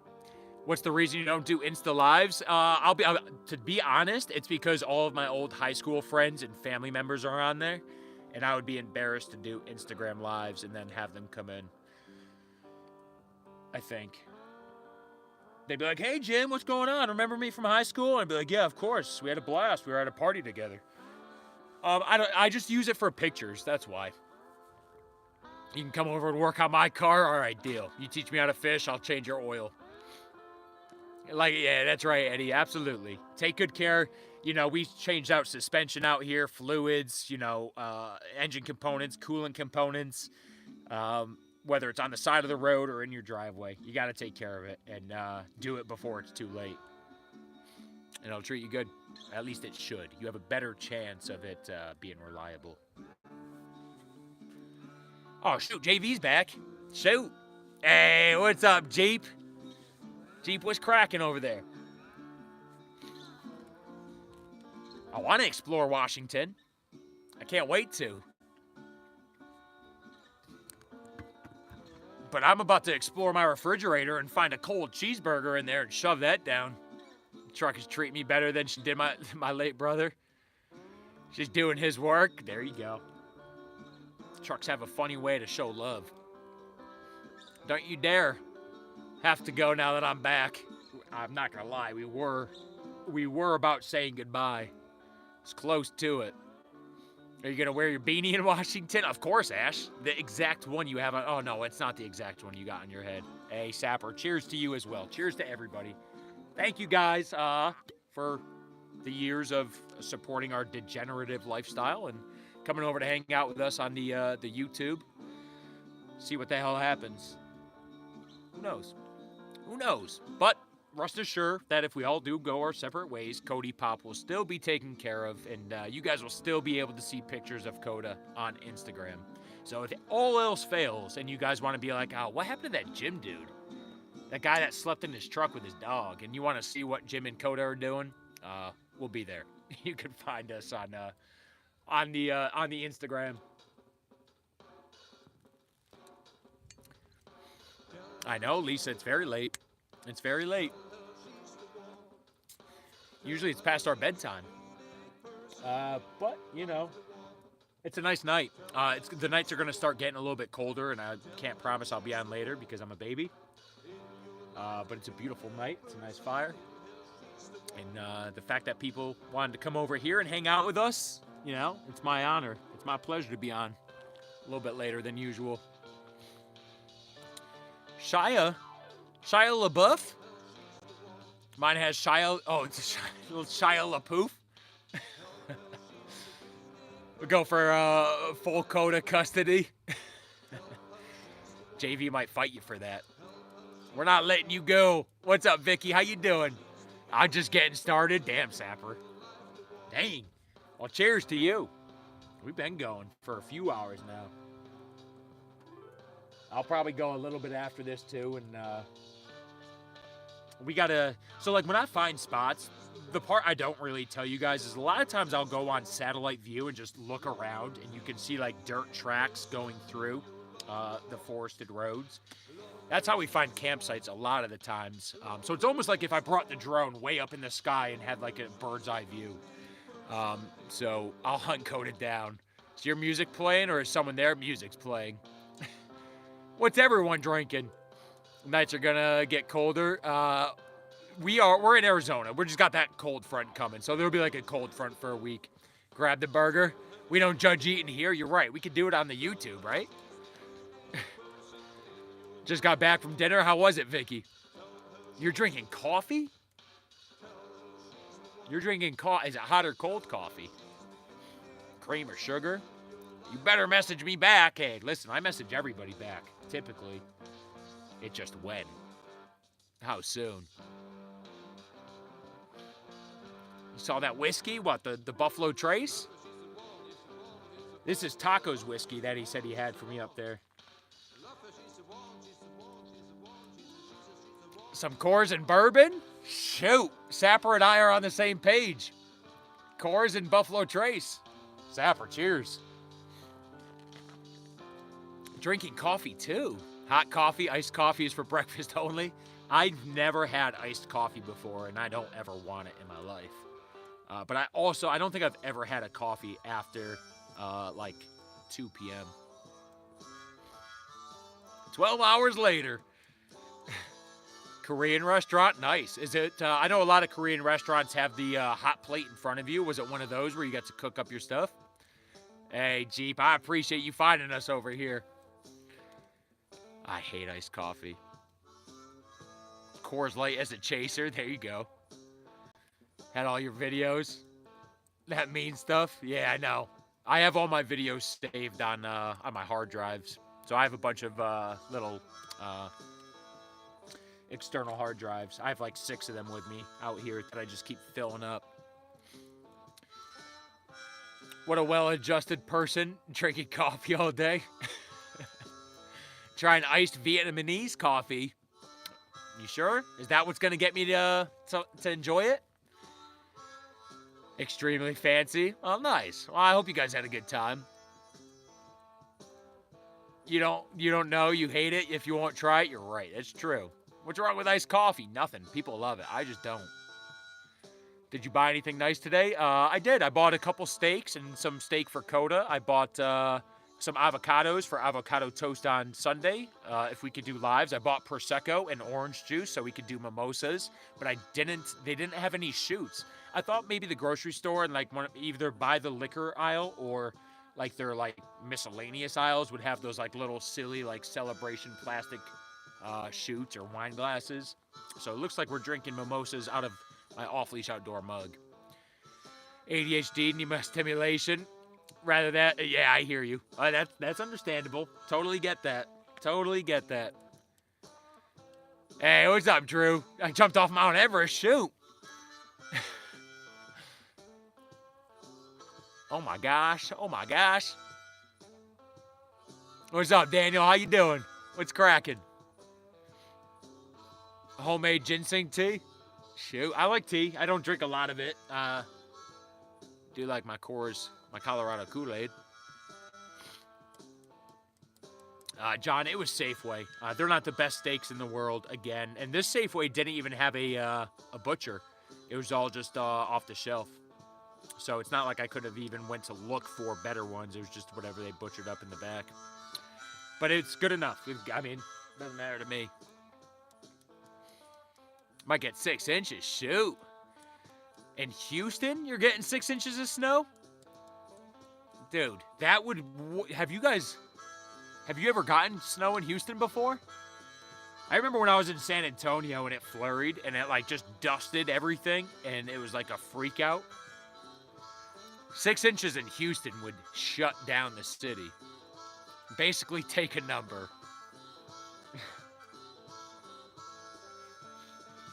What's the reason you don't do Insta Lives? To be honest, it's because all of my old high school friends and family members are on there, and I would be embarrassed to do Instagram Lives and then have them come in. I think. They'd be like, "Hey, Jim, what's going on? Remember me from high school?" And I'd be like, "Yeah, of course. We had a blast. We were at a party together." I just use it for pictures. That's why. You can come over and work on my car. All right, deal. You teach me how to fish, I'll change your oil. Like, yeah, that's right, Eddie. Absolutely. Take good care. You know, we changed out suspension out here, fluids, you know, engine components, coolant components. whether it's on the side of the road or in your driveway. You got to take care of it and do it before it's too late. And it'll treat you good. At least it should. You have a better chance of it being reliable. Oh, shoot. JV's back. Shoot. Hey, what's up, Jeep? Jeep, what's cracking over there? I want to explore Washington. I can't wait to. But I'm about to explore my refrigerator and find a cold cheeseburger in there and shove that down. The truck is treating me better than she did my late brother. She's doing his work. There you go. Trucks have a funny way to show love. Don't you dare have to go now that I'm back. I'm not gonna lie, we were about saying goodbye. It's close to it. Are you gonna wear your beanie in Washington? Of course, Ash. The exact one you have on. Oh no, it's not the exact one you got on your head. Hey, Sapper, cheers to you as well. Cheers to everybody. Thank you guys for the years of supporting our degenerative lifestyle and coming over to hang out with us on the YouTube. See what the hell happens. Who knows? Who knows? But rest assured that if we all do go our separate ways, Cody Pop will still be taken care of, and you guys will still be able to see pictures of Coda on Instagram. So if all else fails and you guys want to be like, oh, what happened to that Jim dude? That guy that slept in his truck with his dog, and you want to see what Jim and Coda are doing, we'll be there. You can find us on the Instagram. I know, Lisa, it's very late. It's very late. Usually it's past our bedtime. But, you know, it's a nice night. The nights are going to start getting a little bit colder, and I can't promise I'll be on later because I'm a baby. But it's a beautiful night. It's a nice fire. And the fact that people wanted to come over here and hang out with us, you know, it's my honor. It's my pleasure to be on a little bit later than usual. Shia LaBeouf? Mine has Shia... Oh, it's Shia LaPoof. We go for full Coda custody. JV might fight you for that. We're not letting you go. What's up, Vicky? How you doing? I'm just getting started. Damn, Sapper. Dang. Well, cheers to you. We've been going for a few hours now. I'll probably go a little bit after this, too, and we gotta... So, like, when I find spots, the part I don't really tell you guys is a lot of times I'll go on satellite view and just look around, and you can see, like, dirt tracks going through the forested roads. That's how we find campsites a lot of the times. So it's almost like if I brought the drone way up in the sky and had, like, a bird's eye view. So I'll hunt coded down. Is your music playing, or is someone there? Music's playing. What's everyone drinking? Nights are gonna get colder. We're in Arizona. We just got that cold front coming, so there'll be like a cold front for a week. Grab the burger. We don't judge eating here. You're right. We could do it on the YouTube, right? Just got back from dinner. How was it, Vicky? You're drinking coffee? You're drinking coffee. Is it hot or cold coffee? Cream or sugar? You better message me back. Hey, listen, I message everybody back. Typically, it's just when. How soon? You saw that whiskey? What, the Buffalo Trace? This is Taco's whiskey that he said he had for me up there. Some Coors and bourbon? Shoot, Sapper and I are on the same page. Coors and Buffalo Trace. Sapper, cheers. Drinking coffee too. Hot coffee, iced coffee is for breakfast only. I've never had iced coffee before, and I don't ever want it in my life. But I don't think I've ever had a coffee after like 2 p.m. 12 hours later. Korean restaurant, nice. Is it, I know a lot of Korean restaurants have the hot plate in front of you. Was it one of those where you got to cook up your stuff? Hey, Jeep, I appreciate you finding us over here. I hate iced coffee. Coors Light as a chaser, there you go. Had all your videos. That mean stuff? Yeah, I know. I have all my videos saved on my hard drives. So I have a bunch of little external hard drives. I have like 6 of them with me out here that I just keep filling up. What a well-adjusted person drinking coffee all day. Trying iced Vietnamese coffee. You sure? Is that what's going to get me to enjoy it? Extremely fancy. Oh, nice. Well, I hope you guys had a good time. You don't know, you hate it. If you won't try it, you're right. It's true. What's wrong with iced coffee? Nothing. People love it. I just don't. Did you buy anything nice today? I did. I bought a couple steaks and some steak for Coda. I bought some avocados for avocado toast on Sunday. If we could do lives, I bought Prosecco and orange juice so we could do mimosas. But they didn't have any shoots. I thought maybe the grocery store and like either by the liquor aisle or like their like miscellaneous aisles would have those like little silly like celebration plastic shoots or wine glasses. So it looks like we're drinking mimosas out of my off-leash outdoor mug. ADHD, need my stimulation. Rather that, yeah, I hear you. That's understandable. Totally get that. Totally get that. Hey, what's up, Drew? I jumped off Mount Everest. Shoot. Oh my gosh. Oh my gosh. What's up, Daniel? How you doing? What's cracking? Homemade ginseng tea? Shoot, I like tea. I don't drink a lot of it. Do like my Coors, my Colorado Kool-Aid. John, it was Safeway. They're not the best steaks in the world again. And this Safeway didn't even have a butcher. It was all just off the shelf. So it's not like I could have even went to look for better ones. It was just whatever they butchered up in the back. But it's good enough. I mean, doesn't matter to me. Might get 6 inches. Shoot. In Houston, you're getting 6 inches of snow? Dude, that would... Have you ever gotten snow in Houston before? I remember when I was in San Antonio and it flurried and it like just dusted everything and it was like a freak out. 6 inches in Houston would shut down the city. Basically take a number.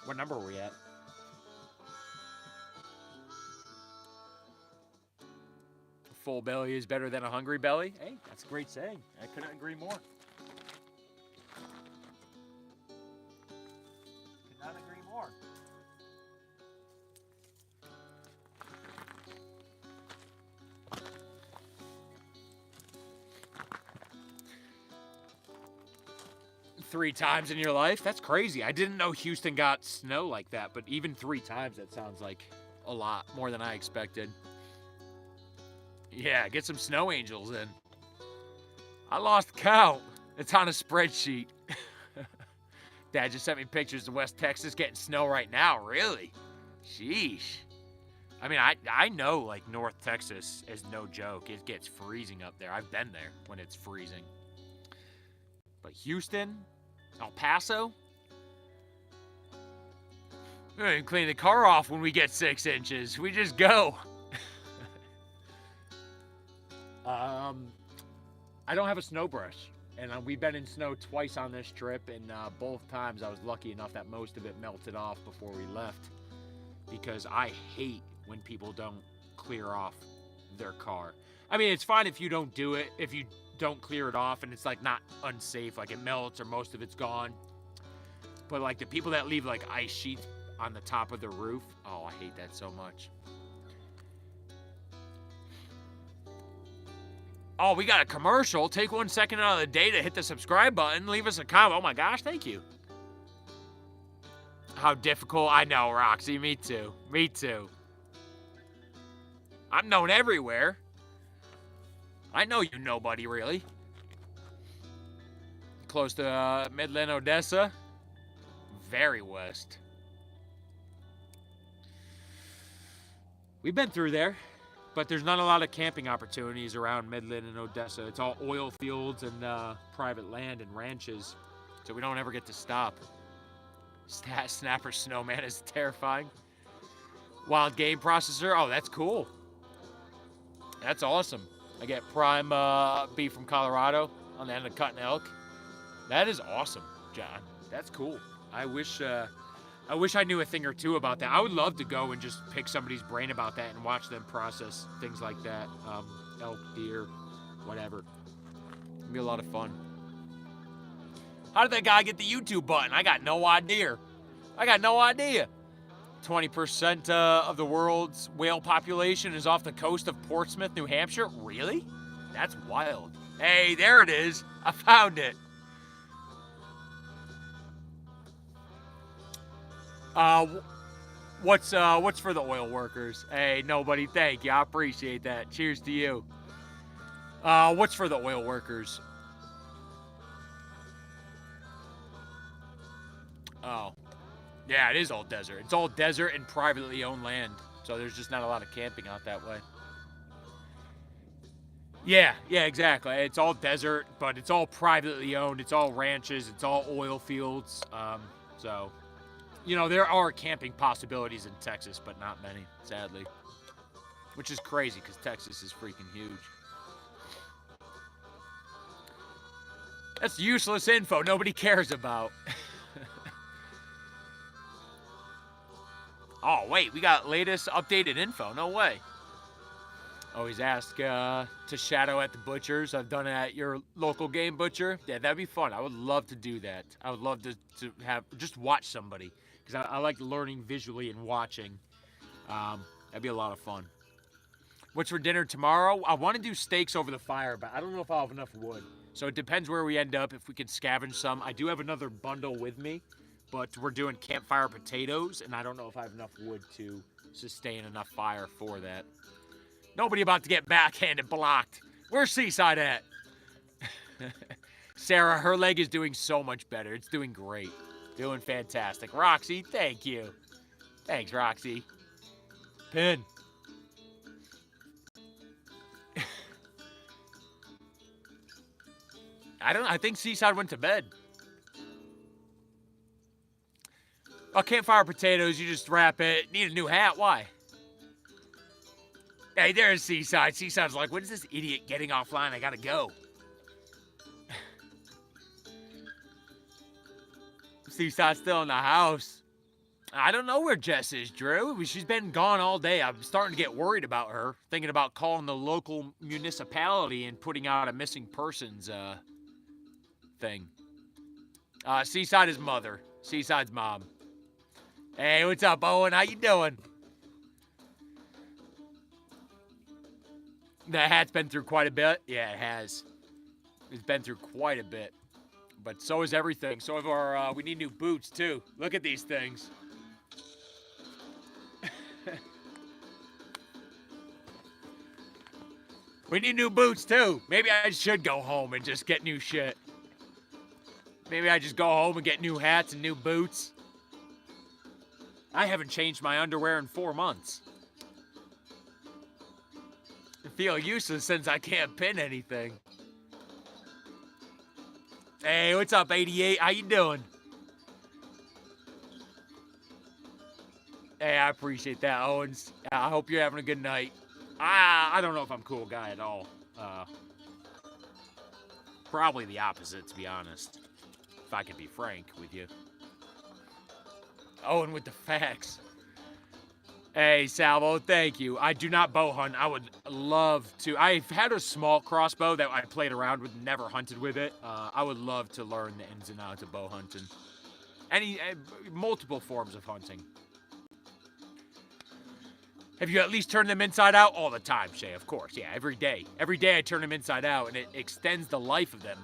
What number are we at? A full belly is better than a hungry belly. Hey, that's a great saying. I couldn't agree more. Could not agree more. Three times in your life? That's crazy. I didn't know Houston got snow like that, but even 3 times, that sounds like a lot more than I expected. Yeah, get some snow angels in. I lost count. It's on a spreadsheet. Dad just sent me pictures of West Texas getting snow right now. Really? Sheesh. I mean, I know, like, North Texas is no joke. It gets freezing up there. I've been there when it's freezing. But Houston... El Paso? We don't even clean the car off when we get 6 inches. We just go. I don't have a snow brush. And we've been in snow twice on this trip. And both times I was lucky enough that most of it melted off before we left. Because I hate when people don't clear off their car. I mean, it's fine if you don't do it. If you don't clear it off and it's like not unsafe, like it melts or most of it's gone. But like the people that leave like ice sheets on the top of the roof, oh, I hate that so much. Oh, we got a commercial. Take 1 second out of the day to hit the subscribe button. Leave us a comment. Oh my gosh, thank you. How difficult. I know, Roxy. Me too. Me too. I'm known everywhere. I know you nobody, really. Close to Midland, Odessa. Very west. We've been through there, but there's not a lot of camping opportunities around Midland and Odessa. It's all oil fields and private land and ranches, so we don't ever get to stop. Snapper Snowman is terrifying. Wild game processor. Oh, that's cool. That's awesome. I get prime beef from Colorado. on the end of cutting elk. That is awesome, John. That's cool. I wish I knew a thing or two about that. I would love to go and just pick somebody's brain about that and watch them process things like that. Elk, deer, whatever. It'd be a lot of fun. How did that guy get the YouTube button? I got no idea. 20% of the world's whale population is off the coast of Portsmouth, New Hampshire? Really? That's wild. Hey, there it is. I found it. What's for the oil workers? Hey, nobody, thank you. I appreciate that. Cheers to you. What's for the oil workers? Oh. Yeah, it is all desert. It's all desert and privately owned land. So there's just not a lot of camping out that way. Yeah, exactly. It's all desert, but it's all privately owned. It's all ranches. It's all oil fields. So, there are camping possibilities in Texas, but not many, sadly. Which is crazy, because Texas is freaking huge. That's useless info nobody cares about. Oh, wait, we got latest updated info. No way. Always ask to shadow at the butchers. I've done it at your local game butcher. Yeah, that'd be fun. I would love to do that. I would love to have just watch somebody, because I like learning visually and watching. That'd be a lot of fun. What's for dinner tomorrow? I want to do steaks over the fire, but I don't know if I'll have enough wood. So it depends where we end up, if we can scavenge some. I do have another bundle with me, but we're doing campfire potatoes, and I don't know if I have enough wood to sustain enough fire for that. Nobody about to get backhanded blocked. Where's Seaside at? Sarah, her leg is doing so much better. It's doing great. Doing fantastic. Roxy, thank you. Thanks, Roxy. Pin. I think Seaside went to bed. Oh, campfire potatoes, you just wrap it. Need a new hat? Why? Hey, there's Seaside. Seaside's like, what is this idiot getting offline? I gotta go. Seaside's still in the house. I don't know where Jess is, Drew. She's been gone all day. I'm starting to get worried about her. Thinking about calling the local municipality and putting out a missing persons thing. Seaside is mother. Seaside's mom. Hey, what's up, Owen? How you doing? The hat's been through quite a bit. Yeah, it has. It's been through quite a bit. But so is everything. So have our, we need new boots, too. Look at these things. We need new boots, too. Maybe I should go home and just get new shit. Maybe I just go home and get new hats and new boots. I haven't changed my underwear in 4 months. I feel useless since I can't pin anything. Hey, what's up, 88? How you doing? Hey, I appreciate that, Owens. I hope you're having a good night. I don't know if I'm a cool guy at all. Probably the opposite, to be honest. If I could be frank with you. Owen with the facts. Hey, Salvo, thank you. I do not bow hunt. I would love to. I've had a small crossbow that I played around with, never hunted with it. I would love to learn the ins and outs of bow hunting. Multiple forms of hunting. Have you at least turned them inside out? All the time, Shay, of course. Yeah, every day. Every day I turn them inside out, and it extends the life of them.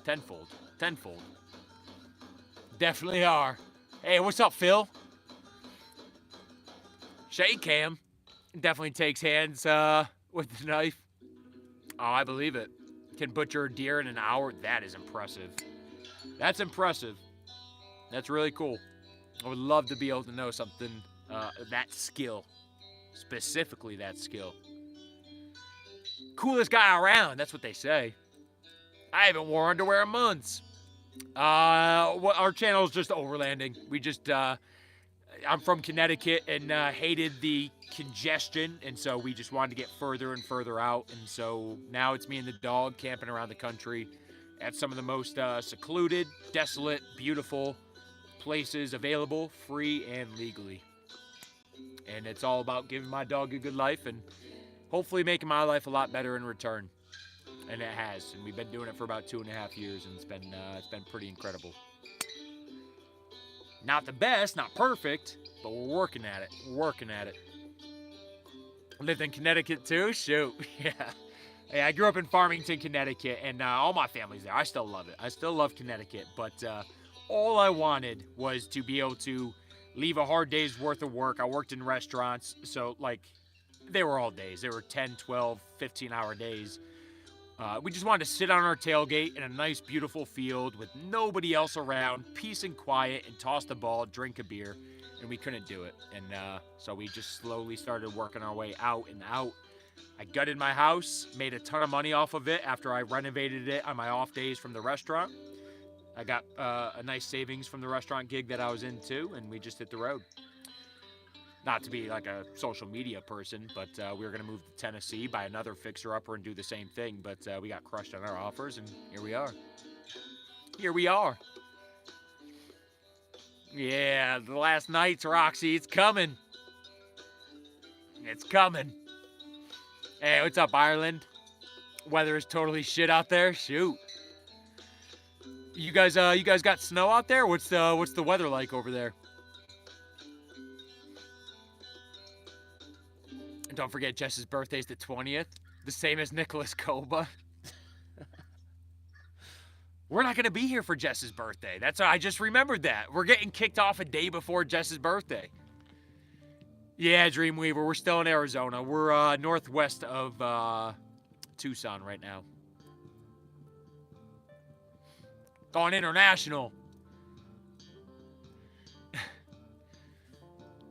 Tenfold. Tenfold. Definitely are. Hey, what's up, Phil? Shay Cam definitely takes hands with the knife. Oh, I believe it. Can butcher a deer in an hour? That is impressive. That's impressive. That's really cool. I would love to be able to know something, that skill. Specifically that skill. Coolest guy around, that's what they say. I haven't worn underwear in months. Our channel is just overlanding. We just, I'm from Connecticut and hated the congestion, and so we just wanted to get further and further out. And so now it's me and the dog camping around the country at some of the most secluded, desolate, beautiful places available, free and legally. And it's all about giving my dog a good life and hopefully making my life a lot better in return. And it has, and we've been doing it for about 2.5 years, and it's been pretty incredible. Not the best, not perfect, but we're working at it. Lived in Connecticut too. Shoot, yeah. I grew up in Farmington, Connecticut, and all my family's there. I still love it. I still love Connecticut, but all I wanted was to be able to leave a hard day's worth of work. I worked in restaurants, so like they were all days. They were 10, 12, 15-hour days. We just wanted to sit on our tailgate in a nice, beautiful field with nobody else around, peace and quiet, and toss the ball, drink a beer, and we couldn't do it. And so we just slowly started working our way out and out. I gutted my house, made a ton of money off of it after I renovated it on my off days from the restaurant. I got a nice savings from the restaurant gig that I was in too, and we just hit the road. Not to be like a social media person, but we were going to move to Tennessee, buy another fixer-upper and do the same thing, but we got crushed on our offers, and here we are. Yeah, the last nights, Roxy, it's coming. Hey, what's up, Ireland? Weather is totally shit out there. Shoot. You guys got snow out there? What's the weather like over there? And don't forget, Jess's birthday's the 20th, the same as Nicholas Koba. We're not gonna be here for Jess's birthday. I just remembered that. We're getting kicked off a day before Jess's birthday. Yeah, Dreamweaver, we're still in Arizona. We're northwest of Tucson right now. Going international.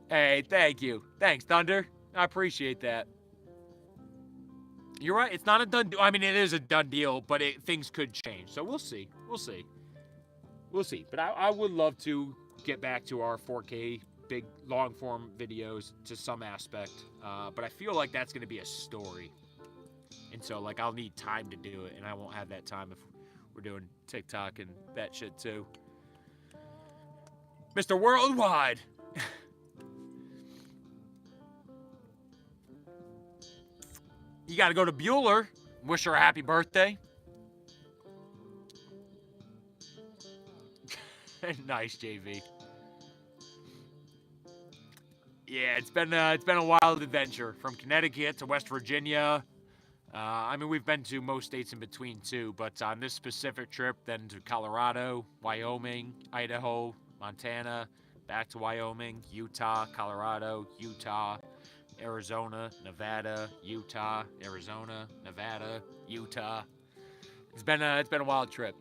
Hey, thank you. Thanks, Thunder. I appreciate that. You're right. It's not a done deal. I mean, it is a done deal, but things could change. So we'll see. But I would love to get back to our 4K big long-form videos to some aspect. But I feel like that's going to be a story. And so, like, I'll need time to do it, and I won't have that time if we're doing TikTok and that shit, too. Mr. Worldwide! You got to go to Bueller. Wish her a happy birthday. Nice, JV. Yeah, it's been a wild adventure from Connecticut to West Virginia. I mean, we've been to most states in between too, but on this specific trip, then to Colorado, Wyoming, Idaho, Montana, back to Wyoming, Utah, Colorado, Utah, Arizona, Nevada, Utah, Arizona, Nevada, Utah. It's been a wild trip.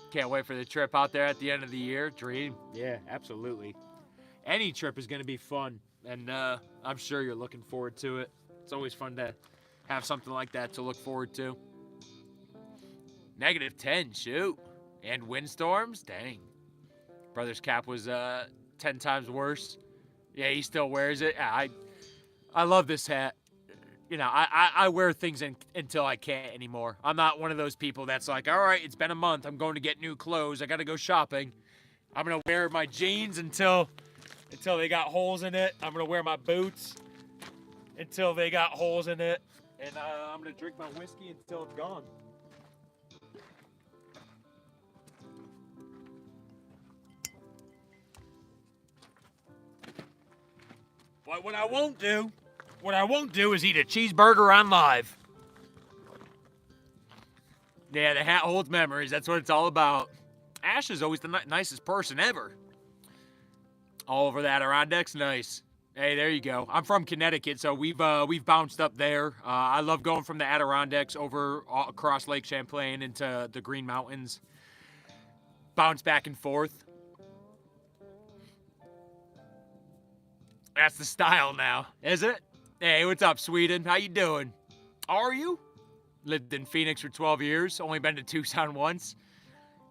Can't wait for the trip out there at the end of the year. Dream. Yeah, absolutely. Any trip is going to be fun, and I'm sure you're looking forward to it. It's always fun to have something like that to look forward to. -10, shoot. And windstorms? Dang. Brother's cap was 10 times worse. Yeah, he still wears it. I love this hat. You know, I wear things until I can't anymore. I'm not one of those people that's like, all right, it's been a month. I'm going to get new clothes. I got to go shopping. I'm going to wear my jeans until they got holes in it. I'm going to wear my boots until they got holes in it. And I'm going to drink my whiskey until it's gone. But what I won't do is eat a cheeseburger on live. Yeah, the hat holds memories. That's what it's all about. Ash is always the nicest person ever. All over the Adirondacks, nice. Hey, there you go. I'm from Connecticut, so we've bounced up there. I love going from the Adirondacks over across Lake Champlain into the Green Mountains. Bounce back and forth. That's the style now, is it? Hey, what's up, Sweden? How you doing? Are you? Lived in Phoenix for 12 years. Only been to Tucson once.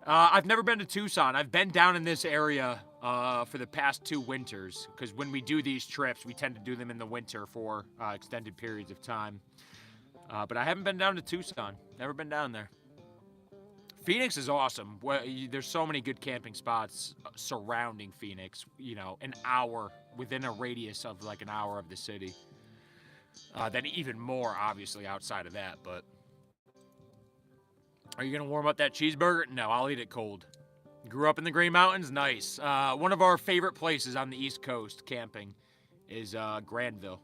I've never been to Tucson. I've been down in this area for the past 2 winters, because when we do these trips, we tend to do them in the winter for extended periods of time. But I haven't been down to Tucson. Never been down there. Phoenix is awesome. Well, there's so many good camping spots surrounding Phoenix. You know, an hour, within a radius of like an hour of the city. Then even more, obviously, outside of that. But are you going to warm up that cheeseburger? No, I'll eat it cold. Grew up in the Green Mountains? Nice. One of our favorite places on the East Coast camping is Granville.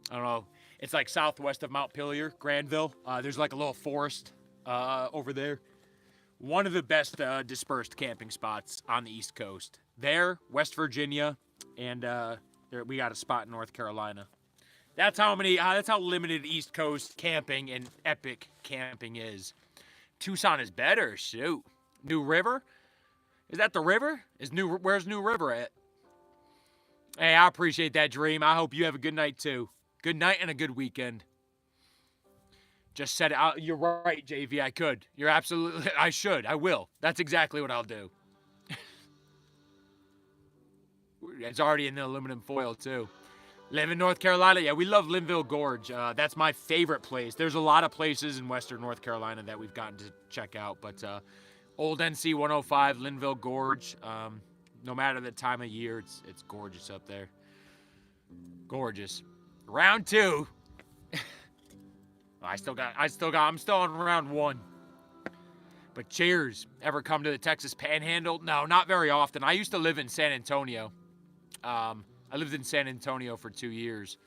I don't know. It's like southwest of Mount Pillier, Granville. There's like a little forest over there. One of the best dispersed camping spots on the East Coast. There, West Virginia, and we got a spot in North Carolina. That's how limited East Coast camping and epic camping is. Tucson is better. Shoot. New River? Is that the river? Where's New River at? Hey, I appreciate that, Dream. I hope you have a good night, too. Good night and a good weekend. Just said it. You're right, JV. I could. You're absolutely... I should. I will. That's exactly what I'll do. It's already in the aluminum foil, too. Live in North Carolina. Yeah, we love Linville Gorge. That's my favorite place. There's a lot of places in western North Carolina that we've gotten to check out, but old NC 105, Linville Gorge. No matter the time of year, it's gorgeous up there. Gorgeous. Round 2. I'm still on round 1. But cheers. Ever come to the Texas Panhandle? No, not very often. I used to live in San Antonio. I lived in San Antonio for 2 years,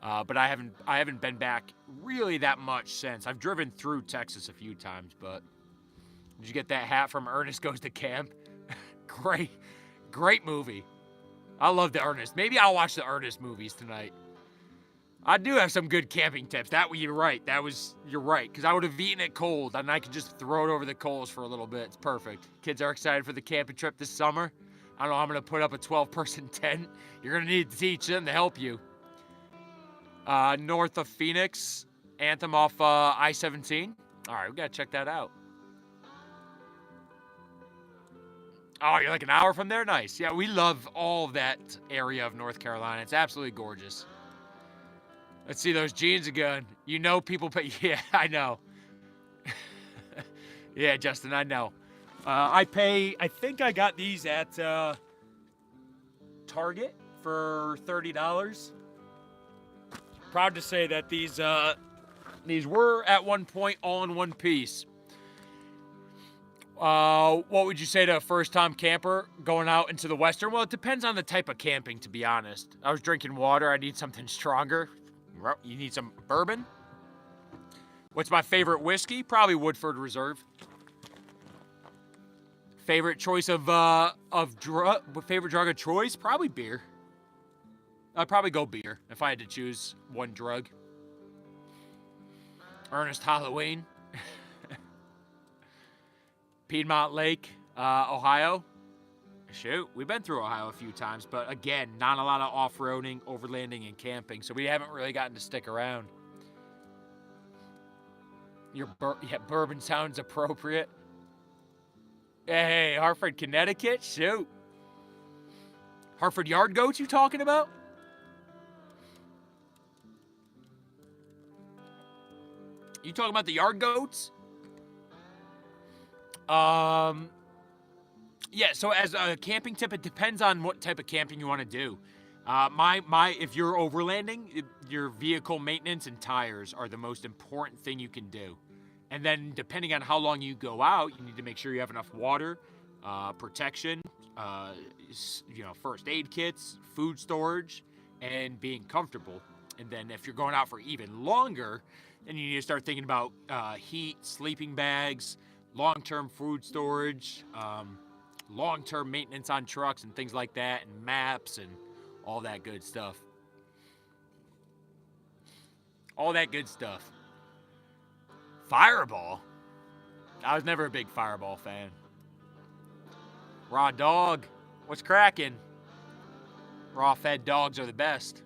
but I haven't been back really that much since. I've driven through Texas a few times, but did you get that hat from Ernest Goes to Camp? Great movie. I love the Ernest. Maybe I'll watch the Ernest movies tonight. I do have some good camping tips. You're right. You're right, because I would have eaten it cold, and I could just throw it over the coals for a little bit. It's perfect. Kids are excited for the camping trip this summer. I don't know, I'm going to put up a 12-person tent. You're going to need to teach them to help you. North of Phoenix, Anthem off I-17. All right, we got to check that out. Oh, you're like an hour from there? Nice. Yeah, we love all of that area of North Carolina. It's absolutely gorgeous. Let's see those jeans again. You know people pay... Yeah, I know. Yeah, Justin, I know. I think I got these at Target for $30. Proud to say that these were at one point all in one piece. What would you say to a first-time camper going out into the Western? Well, it depends on the type of camping, to be honest. I was drinking water. I need something stronger. You need some bourbon. What's my favorite whiskey? Probably Woodford Reserve. Favorite choice favorite drug of choice? Probably beer. I'd probably go beer if I had to choose one drug. Ernest Halloween. Piedmont Lake, Ohio. Shoot, we've been through Ohio a few times, but again, not a lot of off-roading, overlanding, and camping, so we haven't really gotten to stick around. Bourbon sounds appropriate. Hey, Hartford, Connecticut? Shoot. Hartford Yard Goats you talking about? You talking about the Yard Goats? Yeah, so as a camping tip, it depends on what type of camping you want to do. If you're overlanding, your vehicle maintenance and tires are the most important thing you can do. And then depending on how long you go out, you need to make sure you have enough water, protection, first aid kits, food storage, and being comfortable. And then if you're going out for even longer, then you need to start thinking about heat, sleeping bags, long-term food storage, long-term maintenance on trucks and things like that, and maps and all that good stuff. All that good stuff. Fireball? I was never a big Fireball fan. Raw dog. What's cracking? Raw-fed dogs are the best.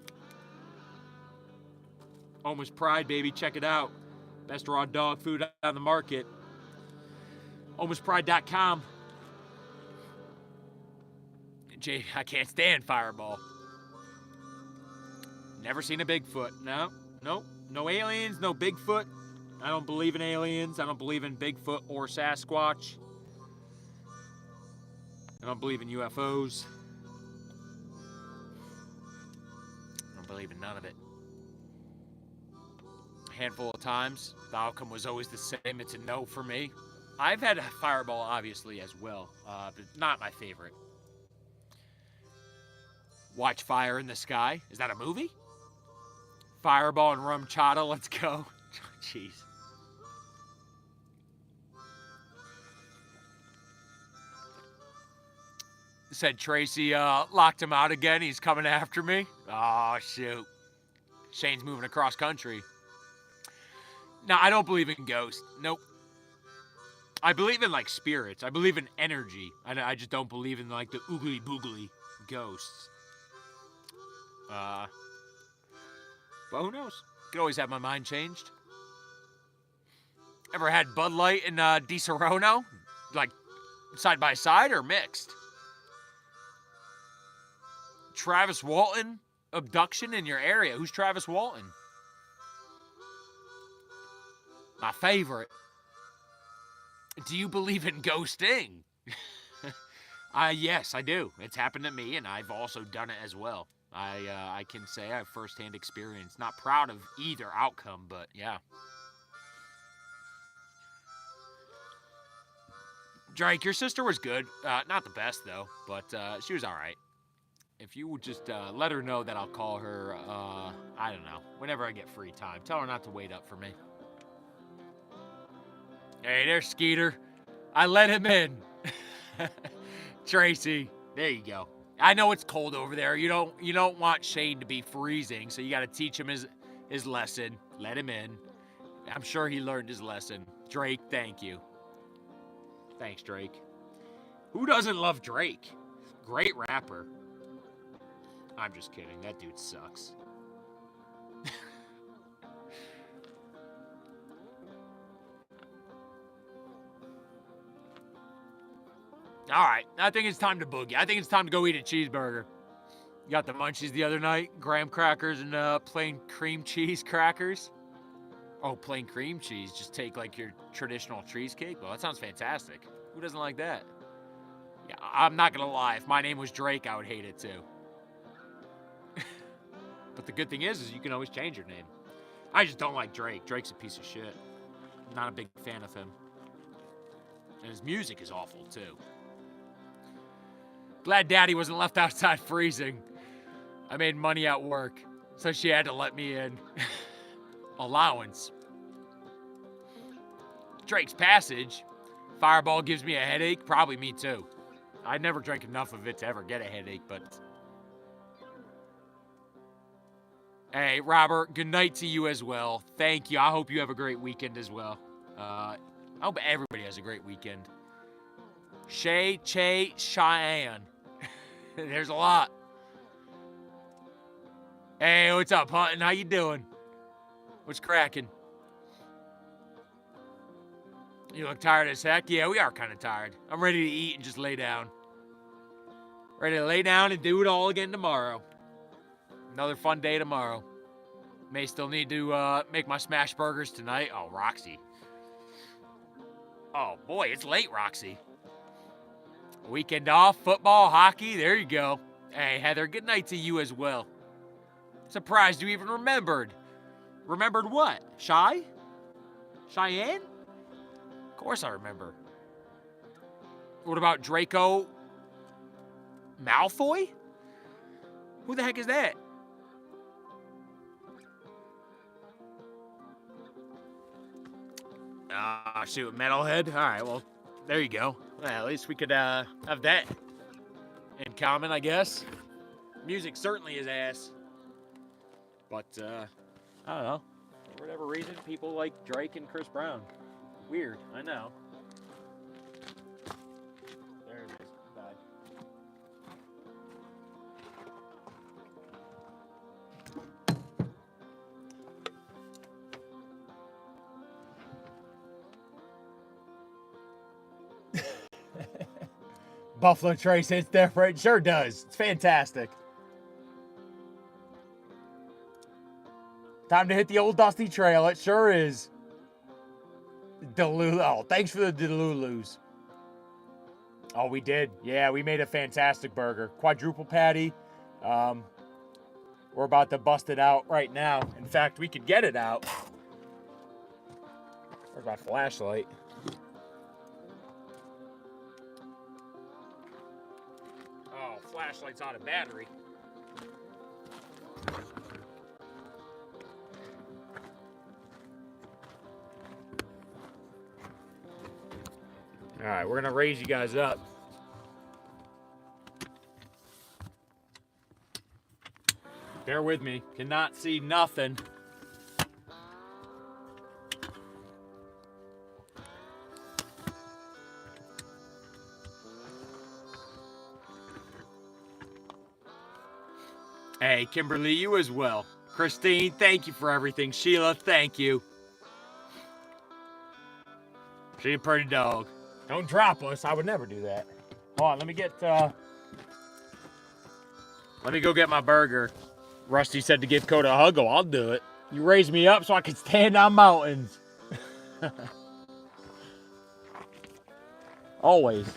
Almost Pride, baby. Check it out. Best raw dog food on the market. AlmostPride.com. I can't stand Fireball. Never seen a Bigfoot. No, nope. No aliens, no Bigfoot. I don't believe in aliens. I don't believe in Bigfoot or Sasquatch. I don't believe in UFOs. I don't believe in none of it. A handful of times, the outcome was always the same. It's a no for me. I've had a Fireball, obviously, as well, but not my favorite. Watch Fire in the Sky. Is that a movie? Fireball and rum chata. Let's go. Jeez. Said Tracy locked him out again. He's coming after me. Oh, shoot. Shane's moving across country. No, I don't believe in ghosts. Nope. I believe in, like, spirits. I believe in energy. I just don't believe in, like, the oogly boogly ghosts. But who knows? Could always have my mind changed. Ever had Bud Light and Di Serono? Like, side by side or mixed? Travis Walton abduction in your area. Who's Travis Walton? My favorite. Do you believe in ghosting? Yes, I do. It's happened to me, and I've also done it as well. I can say I have firsthand experience. Not proud of either outcome, but yeah. Drake, your sister was good. Not the best, though, but she was all right. If you would just let her know that I'll call her, I don't know, whenever I get free time. Tell her not to wait up for me. Hey, there's Skeeter. I let him in. Tracy, there you go. I know it's cold over there. You don't want Shane to be freezing, so you got to teach him his lesson. Let him in. I'm sure he learned his lesson. Drake, thank you. Thanks, Drake. Who doesn't love Drake? Great rapper. I'm just kidding. That dude sucks. All right. I think it's time to boogie. I think it's time to go eat a cheeseburger. You got the munchies the other night. Graham crackers and plain cream cheese crackers. Oh, plain cream cheese. Just take like your traditional cheesecake. Well, that sounds fantastic. Who doesn't like that? Yeah, I'm not going to lie. If my name was Drake, I would hate it too. But the good thing is you can always change your name. I just don't like Drake. Drake's a piece of shit. I'm not a big fan of him. And his music is awful too. Glad Daddy wasn't left outside freezing. I made money at work, so she had to let me in. Allowance. Drake's Passage. Fireball gives me a headache. Probably me too. I never drank enough of it to ever get a headache, but... Hey, Robert, good night to you as well. Thank you. I hope you have a great weekend as well. I hope everybody has a great weekend. Shay, Che, Cheyenne. There's a lot. Hey, what's up, Hunting? How you doing? What's cracking? You look tired as heck? Yeah, we are kind of tired. I'm ready to eat and just lay down. Ready to lay down and do it all again tomorrow. Another fun day tomorrow. May still need to make my smash burgers tonight. Oh, Roxy. Oh, boy, it's late, Roxy. Weekend off, football, hockey, there you go. Hey, Heather, good night to you as well. Surprised you even remembered. Remembered what? Cheyenne? Of course I remember. What about Draco Malfoy? Who the heck is that? Shoot, Metalhead? All right, well, there you go. Well, at least we could have that in common, I guess. Music certainly is ass. But, I don't know. For whatever reason, people like Drake and Chris Brown. Weird, I know. There it is. Bye. Buffalo Trace hits different. Sure does. It's fantastic. Time to hit the old dusty trail. It sure is. Delulu. Oh, thanks for the Delulus. Oh, we did. Yeah, we made a fantastic burger. Quadruple patty. We're about to bust it out right now. In fact, we could get it out. Where's my flashlight? Oh, flashlight's out of battery. All right, we're gonna raise you guys up. Bear with me. Cannot see nothing. Hey, Kimberly, you as well. Christine, thank you for everything. Sheila, thank you. She a pretty dog. Don't drop us. I would never do that. Hold on, let me go get my burger. Rusty said to give Coda a hug. Oh, I'll do it. You raised me up so I could stand on mountains. Always.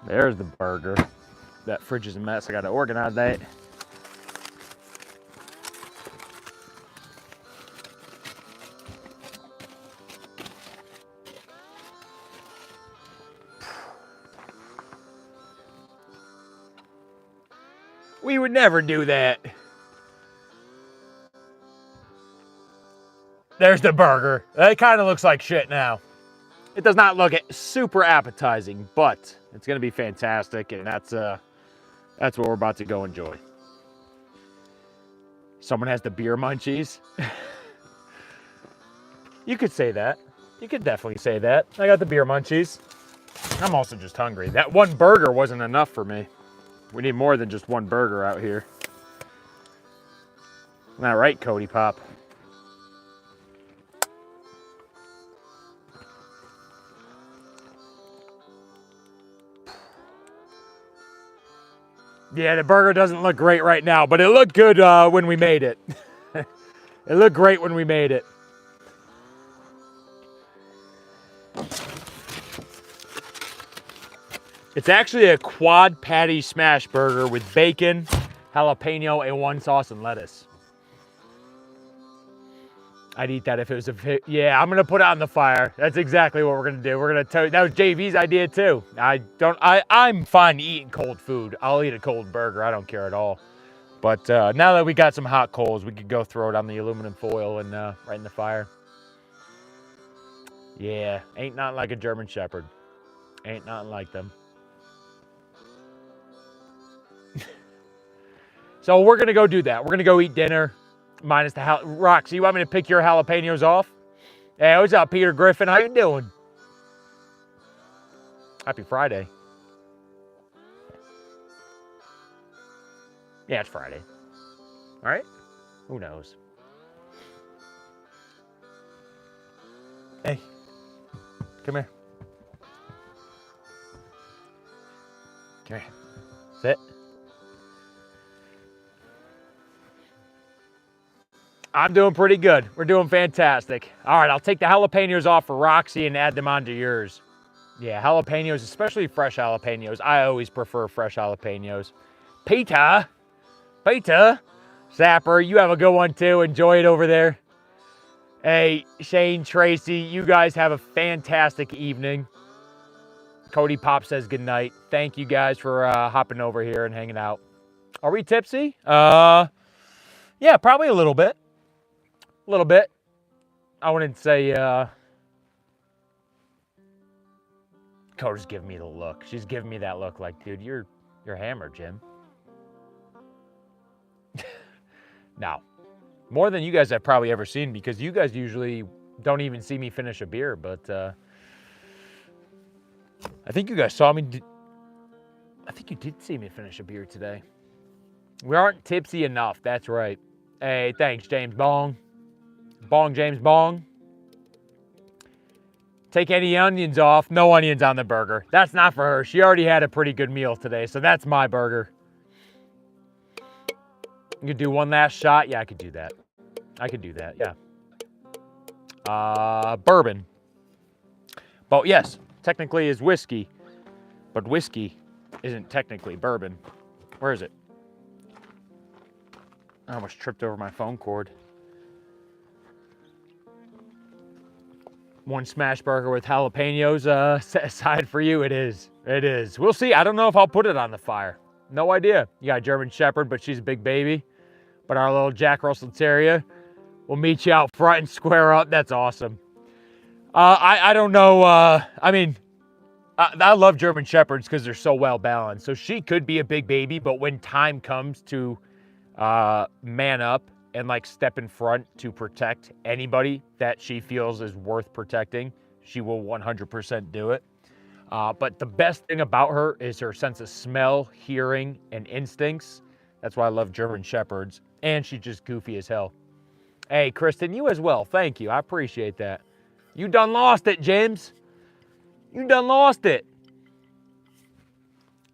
There's the burger. That fridge is a mess. I got to organize that. We would never do that. There's the burger. That kind of looks like shit now. It does not look super appetizing, but it's going to be fantastic, and that's what we're about to go enjoy. Someone has the beer munchies. You could say that. You could definitely say that. I got the beer munchies. I'm also just hungry. That one burger wasn't enough for me. We need more than just one burger out here. Isn't that right, Cody Pop? Yeah, the burger doesn't look great right now, but it looked good when we made it. It looked great when we made it. It's actually a quad patty smash burger with bacon, jalapeno, and one sauce and lettuce. I'd eat that if it was yeah, I'm gonna put it on the fire. That's exactly what we're gonna do. We're gonna tell you, that was JV's idea too. I'm fine eating cold food. I'll eat a cold burger, I don't care at all. But now that we got some hot coals, we could go throw it on the aluminum foil and right in the fire. Yeah, ain't nothing like a German Shepherd. Ain't nothing like them. So we're gonna go do that. We're gonna go eat dinner, minus the Roxy, you want me to pick your jalapenos off? Hey, what's up, Peter Griffin? How you doing? Happy Friday. Yeah, it's Friday. All right? Who knows? Hey, come here. Come here. Sit. I'm doing pretty good. We're doing fantastic. All right, I'll take the jalapenos off for Roxy and add them onto yours. Yeah, jalapenos, especially fresh jalapenos. I always prefer fresh jalapenos. Peter, Zapper, you have a good one too. Enjoy it over there. Hey, Shane, Tracy, you guys have a fantastic evening. Cody Pop says good night. Thank you guys for hopping over here and hanging out. Are we tipsy? Yeah, probably a little bit. A little bit. I wouldn't say, Coda's giving me the look. She's giving me that look like, dude, you're hammered, Jim. Now, more than you guys have probably ever seen, because you guys usually don't even see me finish a beer, but, I think you guys saw me, I think you did see me finish a beer today. We aren't tipsy enough, that's right. Hey, thanks, James Bong. Bong, James Bong. Take any onions off. No onions on the burger. That's not for her. She already had a pretty good meal today, so that's my burger. You could do one last shot. Yeah, I could do that. I could do that, yeah. Bourbon. But yes, technically is whiskey. But whiskey isn't technically bourbon. Where is it? I almost tripped over my phone cord. One smash burger with jalapenos set aside for you. It is. It is. We'll see. I don't know if I'll put it on the fire. No idea. You got a German Shepherd, but she's a big baby. But our little Jack Russell Terrier will meet you out front and square up. That's awesome. I don't know. I mean, I love German Shepherds because they're so well balanced. So she could be a big baby, but when time comes to man up and like step in front to protect anybody that she feels is worth protecting, she will 100% do it. But the best thing about her is her sense of smell, hearing, and instincts. That's why I love German Shepherds. And she's just goofy as hell. Hey, Kristen, you as well. Thank you. I appreciate that. You done lost it, James. You done lost it.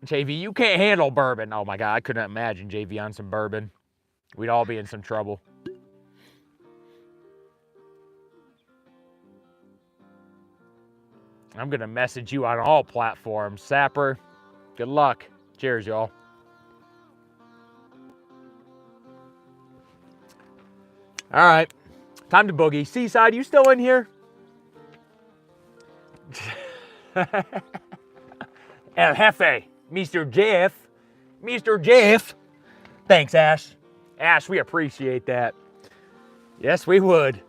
JV, you can't handle bourbon. Oh my God, I couldn't imagine JV on some bourbon. We'd all be in some trouble. I'm going to message you on all platforms. Sapper, good luck. Cheers, y'all. All right, time to boogie. Seaside, you still in here? El Jefe, Mr. Jeff. Mr. Jeff. Thanks, Ash. Ash, we appreciate that. Yes, we would.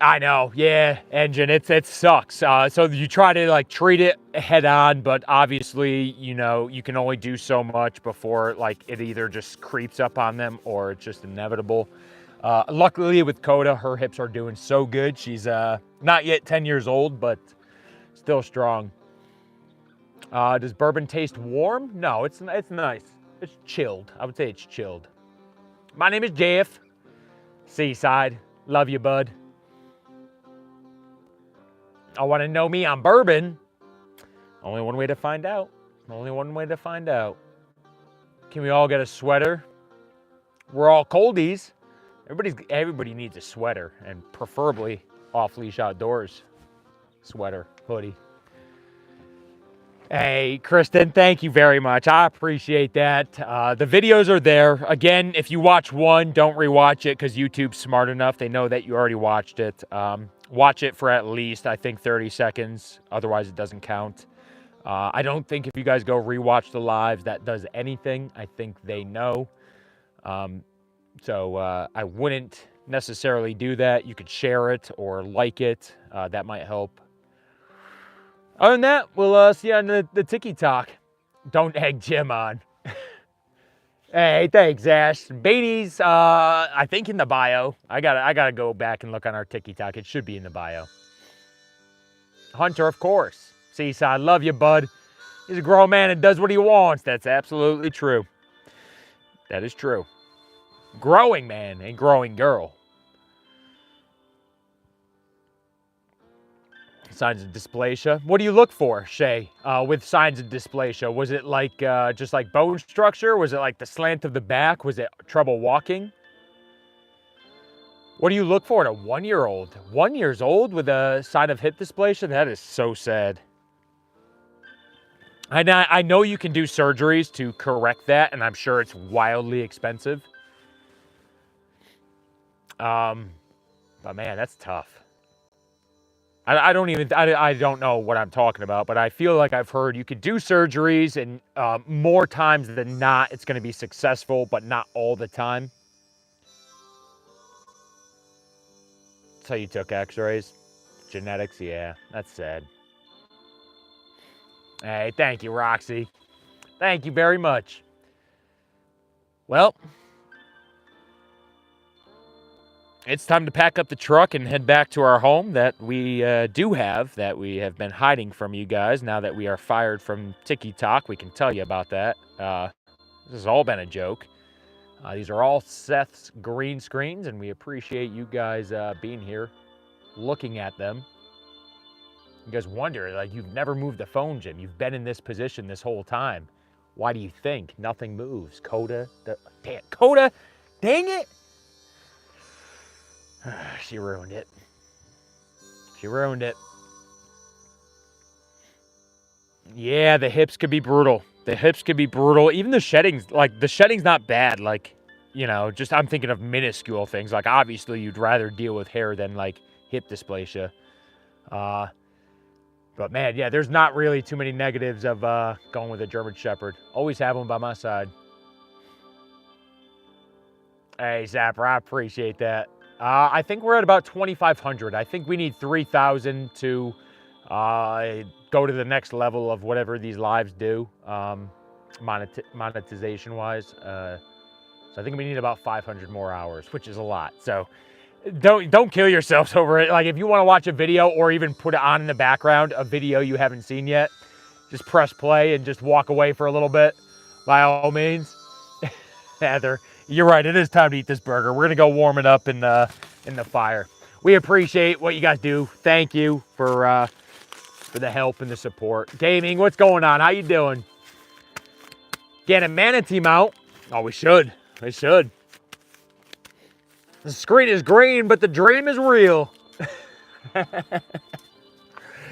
I know, yeah, Engine, it sucks. So you try to like treat it head on, but obviously, you know, you can only do so much before like it either just creeps up on them or it's just inevitable. Luckily with Coda, her hips are doing so good. She's not yet 10 years old, but still strong. Does bourbon taste warm? No, it's nice. It's chilled. I would say it's chilled. My name is Jeff. Seaside. Love you, bud. I want to know me on bourbon. Only one way to find out. Only one way to find out. Can we all get a sweater? We're all coldies. Everybody needs a sweater, and preferably off-leash outdoors sweater, hoodie. Hey, Kristen, thank you very much. I appreciate that. The videos are there. Again, if you watch one, don't rewatch it because YouTube's smart enough. They know that you already watched it. Watch it for at least, I think, 30 seconds. Otherwise, it doesn't count. I don't think if you guys go rewatch the lives, that does anything. I think they know. So I wouldn't necessarily do that. You could share it or like it. That might help. Other than that, we'll see you on the TikTok. Don't egg Jim on. Hey, thanks, Ash. Beatty's, I think in the bio. I gotta go back and look on our TikTok. It should be in the bio. Hunter, of course. Seaside, love you, bud. He's a grown man and does what he wants. That's absolutely true. That is true. Growing man and growing girl. Signs of dysplasia. What do you look for, Shay, with signs of dysplasia? Was it like just like bone structure? Was it like the slant of the back? Was it trouble walking? What do you look for in a 1-year-old? 1 year old with a sign of hip dysplasia? That is so sad. I know you can do surgeries to correct that, and I'm sure it's wildly expensive. But man, that's tough. I don't know what I'm talking about, but I feel like I've heard you could do surgeries and more times than not, it's going to be successful, but not all the time. That's how you took x-rays. Genetics, yeah, that's sad. Hey, thank you, Roxy. Thank you very much. Well, it's time to pack up the truck and head back to our home that we do have, that we have been hiding from you guys. Now that we are fired from TikTok, we can tell you about that. This has all been a joke. These are all Seth's green screens, and we appreciate you guys being here, looking at them. You guys wonder, like, you've never moved the phone, Jim. You've been in this position this whole time. Why do you think nothing moves? Coda, Coda, dang it! She ruined it. She ruined it. Yeah, the hips could be brutal. The hips could be brutal. Even the shedding's, like, the shedding's not bad. Like, you know, just I'm thinking of minuscule things. Like, obviously, you'd rather deal with hair than, like, hip dysplasia. But, man, yeah, there's not really too many negatives of going with a German Shepherd. Always have one by my side. Hey, Zapper, I appreciate that. I think we're at about 2,500. I think we need 3,000 to go to the next level of whatever these lives do, monetization-wise. So I think we need about 500 more hours, which is a lot. So don't kill yourselves over it. Like, if you want to watch a video or even put it on in the background, a video you haven't seen yet, just press play and just walk away for a little bit, by all means. Heather, you're right. It is time to eat this burger. We're gonna go warm it up in the fire. We appreciate what you guys do. Thank you for the help and the support. Gaming, what's going on? How you doing? Get a manatee mount. Oh, we should. We should. The screen is green, but the dream is real.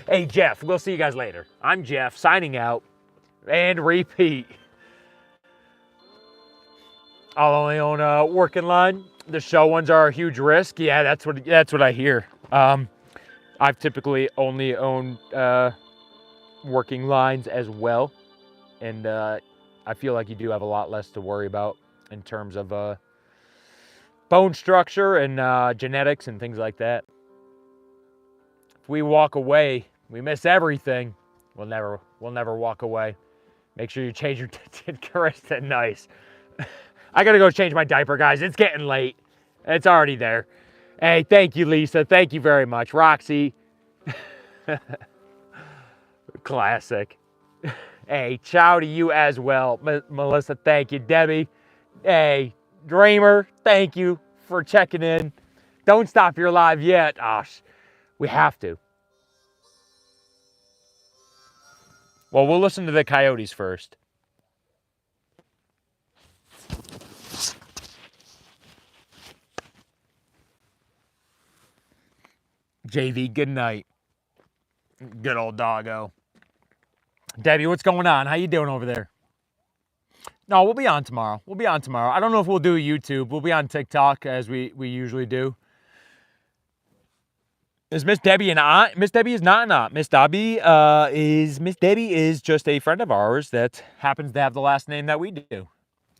Hey, Jeff, we'll see you guys later. I'm Jeff, signing out. And repeat. I'll only own a working line. The show ones are a huge risk. Yeah, that's what I hear. I've typically only owned working lines as well. And I feel like you do have a lot less to worry about in terms of bone structure and genetics and things like that. If we walk away, we miss everything. We'll never walk away. Make sure you change your Carissa. Nice. I gotta go change my diaper, guys. It's getting late. It's already there. Hey, thank you, Lisa. Thank you very much. Roxy. Classic. Hey, ciao to you as well. Melissa, thank you. Debbie. Hey, Dreamer, thank you for checking in. Don't stop your live yet. Gosh, we have to. Well, we'll listen to the Coyotes first. JV, good night. Good old doggo. Debbie, what's going on? How you doing over there? No, we'll be on tomorrow. We'll be on tomorrow. I don't know if we'll do YouTube. We'll be on TikTok as we usually do. Is Miss Debbie an aunt? Miss Debbie is not an aunt. Miss Debbie is just a friend of ours that happens to have the last name that we do.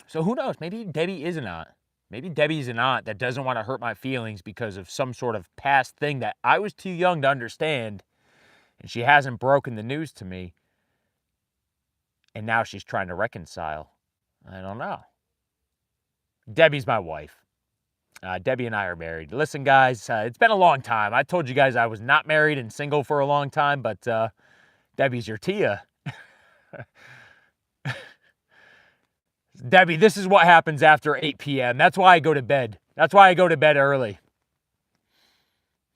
So who knows? Maybe Debbie is an aunt. Maybe Debbie's an aunt that doesn't want to hurt my feelings because of some sort of past thing that I was too young to understand, and she hasn't broken the news to me, and now she's trying to reconcile. I don't know. Debbie's my wife. Debbie and I are married. Listen, guys, it's been a long time. I told you guys I was not married and single for a long time, but Debbie's your Tia. Debbie, this is what happens after 8 p.m. That's why I go to bed. That's why I go to bed early.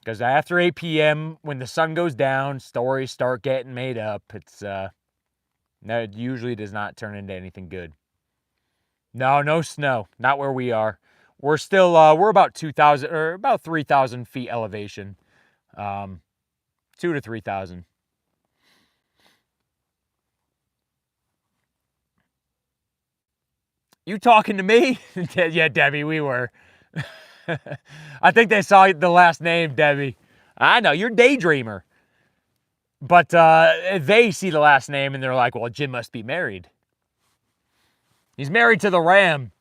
Because after 8 p.m., when the sun goes down, stories start getting made up. It usually does not turn into anything good. No snow. Not where we are. We're still, we're about 2,000 or about 3,000 feet elevation. 2,000 to 3,000. You talking to me? Yeah, Debbie, we were. I think they saw the last name, Debbie. I know, you're daydreamer. But they see the last name and they're like, well, Jim must be married. He's married to the Ram.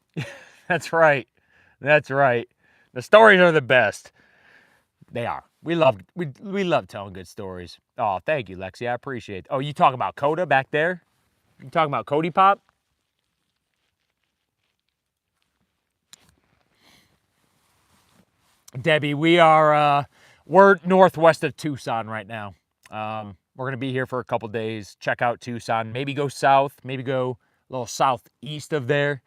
That's right. That's right. The stories are the best. They are. We love telling good stories. Oh, thank you, Lexi. I appreciate it. Oh, you talking about Coda back there? You talking about Cody Pop? Debbie, we're northwest of Tucson right now. We're going to be here for a couple days, check out Tucson, maybe go south, maybe go a little southeast of there.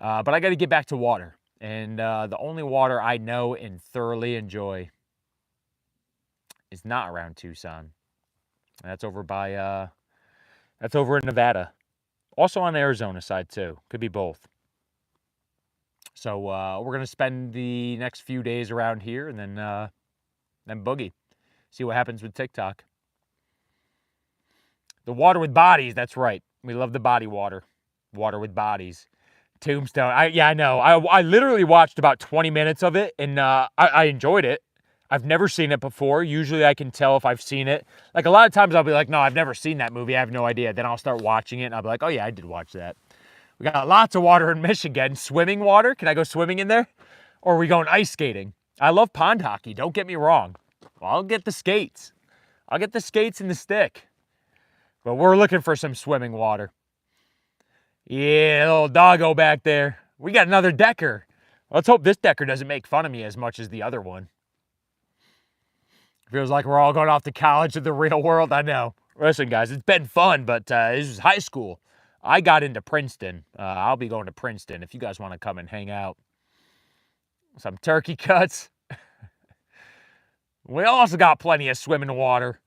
But I got to get back to water. And the only water I know and thoroughly enjoy is not around Tucson. That's over by, that's over in Nevada. Also on the Arizona side too. Could be both. So we're going to spend the next few days around here and then boogie. See what happens with TikTok. The water with bodies, that's right. We love the body water. Water with bodies. Tombstone. I know. I literally watched about 20 minutes of it, and I enjoyed it. I've never seen it before. Usually I can tell if I've seen it. Like, a lot of times I'll be like, no, I've never seen that movie. I have no idea. Then I'll start watching it, and I'll be like, oh, yeah, I did watch that. We got lots of water in Michigan. Swimming water. Can I go swimming in there? Or are we going ice skating? I love pond hockey. Don't get me wrong. Well, I'll get the skates. I'll get the skates and the stick. But we're looking for some swimming water. Yeah, little doggo back there. We got another decker. Let's hope this decker doesn't make fun of me as much as the other one. Feels like we're all going off to college of the real world. I know. Listen, guys, it's been fun, but this is high school. I got into Princeton. I'll be going to Princeton if you guys want to come and hang out. Some turkey cuts. We also got plenty of swimming water.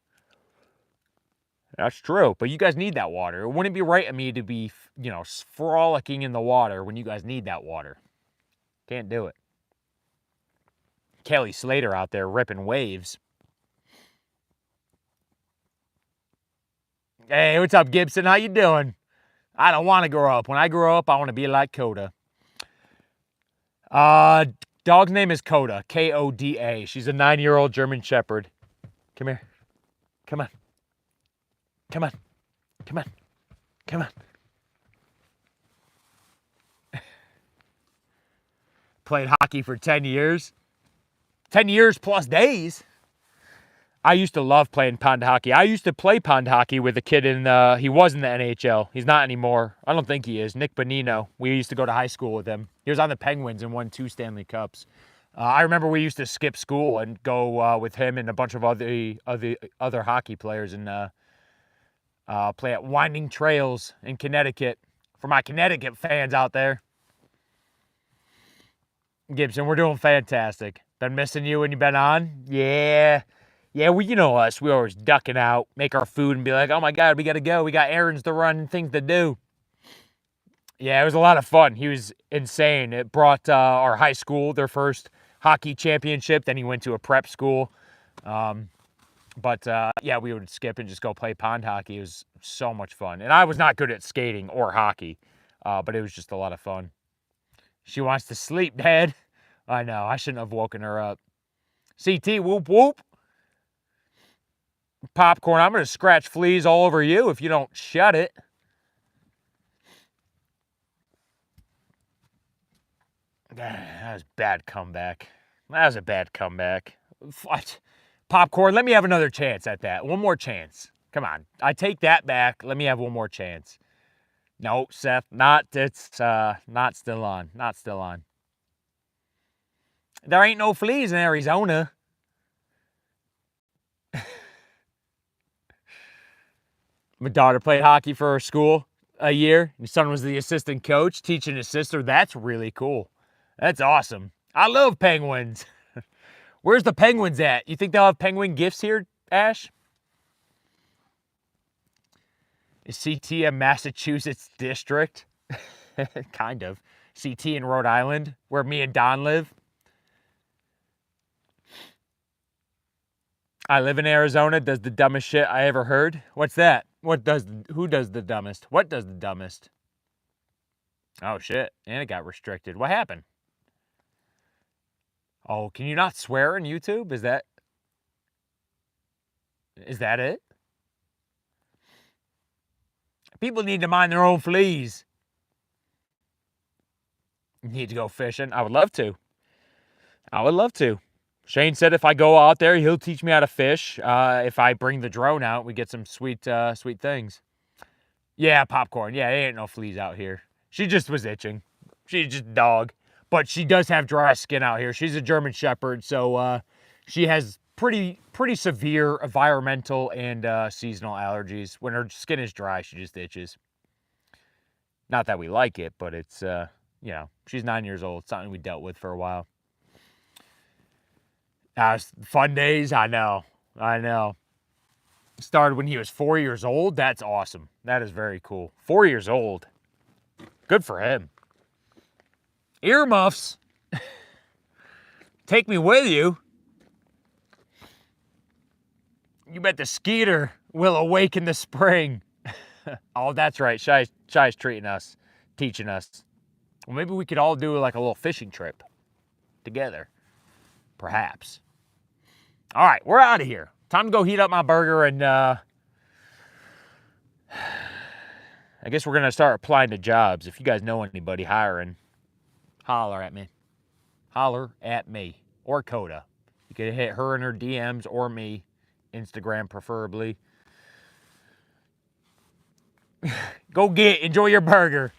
That's true, but you guys need that water. It wouldn't be right of me to be, frolicking in the water when you guys need that water. Can't do it. Kelly Slater out there ripping waves. Hey, what's up, Gibson? How you doing? I don't want to grow up. When I grow up, I want to be like Coda. Dog's name is Coda, Koda. She's a 9-year-old German Shepherd. Come here. Come on. Come on. Come on. Come on. Played hockey for 10 years. 10 years plus days. I used to love playing pond hockey. I used to play pond hockey with a kid he was in the NHL. He's not anymore. I don't think he is. Nick Bonino. We used to go to high school with him. He was on the Penguins and won 2 Stanley Cups. I remember we used to skip school and go with him and a bunch of other hockey players and play at Winding Trails in Connecticut. For my Connecticut fans out there. Gibson, we're doing fantastic. Been missing you when you've been on? Yeah. Yeah, you know us. We always ducking out, make our food, and be like, oh my God, we got to go. We got errands to run, things to do. Yeah, it was a lot of fun. He was insane. It brought our high school their first hockey championship. Then he went to a prep school. But yeah, we would skip and just go play pond hockey. It was so much fun. And I was not good at skating or hockey, but it was just a lot of fun. She wants to sleep, Dad. I know. I shouldn't have woken her up. CT, whoop, whoop. Popcorn, I'm going to scratch fleas all over you if you don't shut it. That was a bad comeback. That was a bad comeback. What? Popcorn, let me have another chance at that. One more chance. Come on. I take that back. Let me have one more chance. No, Seth, it's not still on. Not still on. There ain't no fleas in Arizona. My daughter played hockey for her school a year. My son was the assistant coach teaching his sister. That's really cool. That's awesome. I love penguins. Where's the Penguins at? You think they'll have penguin gifts here, Ash? Is CT a Massachusetts district? Kind of. CT in Rhode Island, where me and Don live. I live in Arizona. Does the dumbest shit I ever heard. What's that? Who does the dumbest? What does the dumbest? Oh, shit. And it got restricted. What happened? Oh, can you not swear on YouTube? Is that it? People need to mind their own fleas. Need to go fishing. I would love to. Shane said if I go out there, he'll teach me how to fish. If I bring the drone out, we get some sweet things. Yeah, popcorn. Yeah, there ain't no fleas out here. She just was itching. She's just a dog. But she does have dry skin out here. She's a German Shepherd, so she has pretty severe environmental and seasonal allergies. When her skin is dry, she just itches. Not that we like it, but it's, you know, she's 9 years old. Something we dealt with for a while. Fun days. I know. Started when he was 4 years old. That's awesome. That is very cool. 4 years old. Good for him. Earmuffs. Take me with you. You bet the skeeter will awake in the spring. Oh, that's right. Shy's treating us, teaching us. Well, maybe we could all do like a little fishing trip together. Perhaps. All right, we're out of here. Time to go heat up my burger and I guess we're going to start applying to jobs. If you guys know anybody hiring, holler at me. Holler at me or Coda. You could hit her in her DMs or me. Instagram preferably. Go enjoy your burger.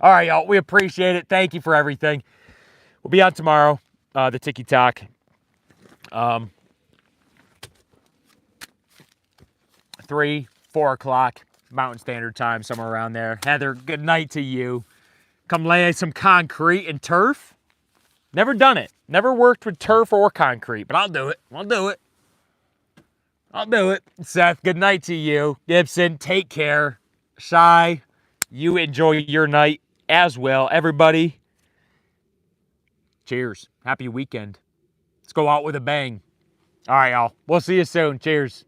All right, y'all. We appreciate it. Thank you for everything. We'll be on tomorrow. The Tiki Talk. 3, 4 o'clock Mountain Standard Time, somewhere around there. Heather, good night to you. Come lay some concrete and turf. Never done it. Never worked with turf or concrete, but I'll do it. I'll do it. Seth, good night to you. Gibson, take care. Shy, you enjoy your night as well. Everybody, cheers. Happy weekend. Let's go out with a bang. All right, y'all. We'll see you soon. Cheers.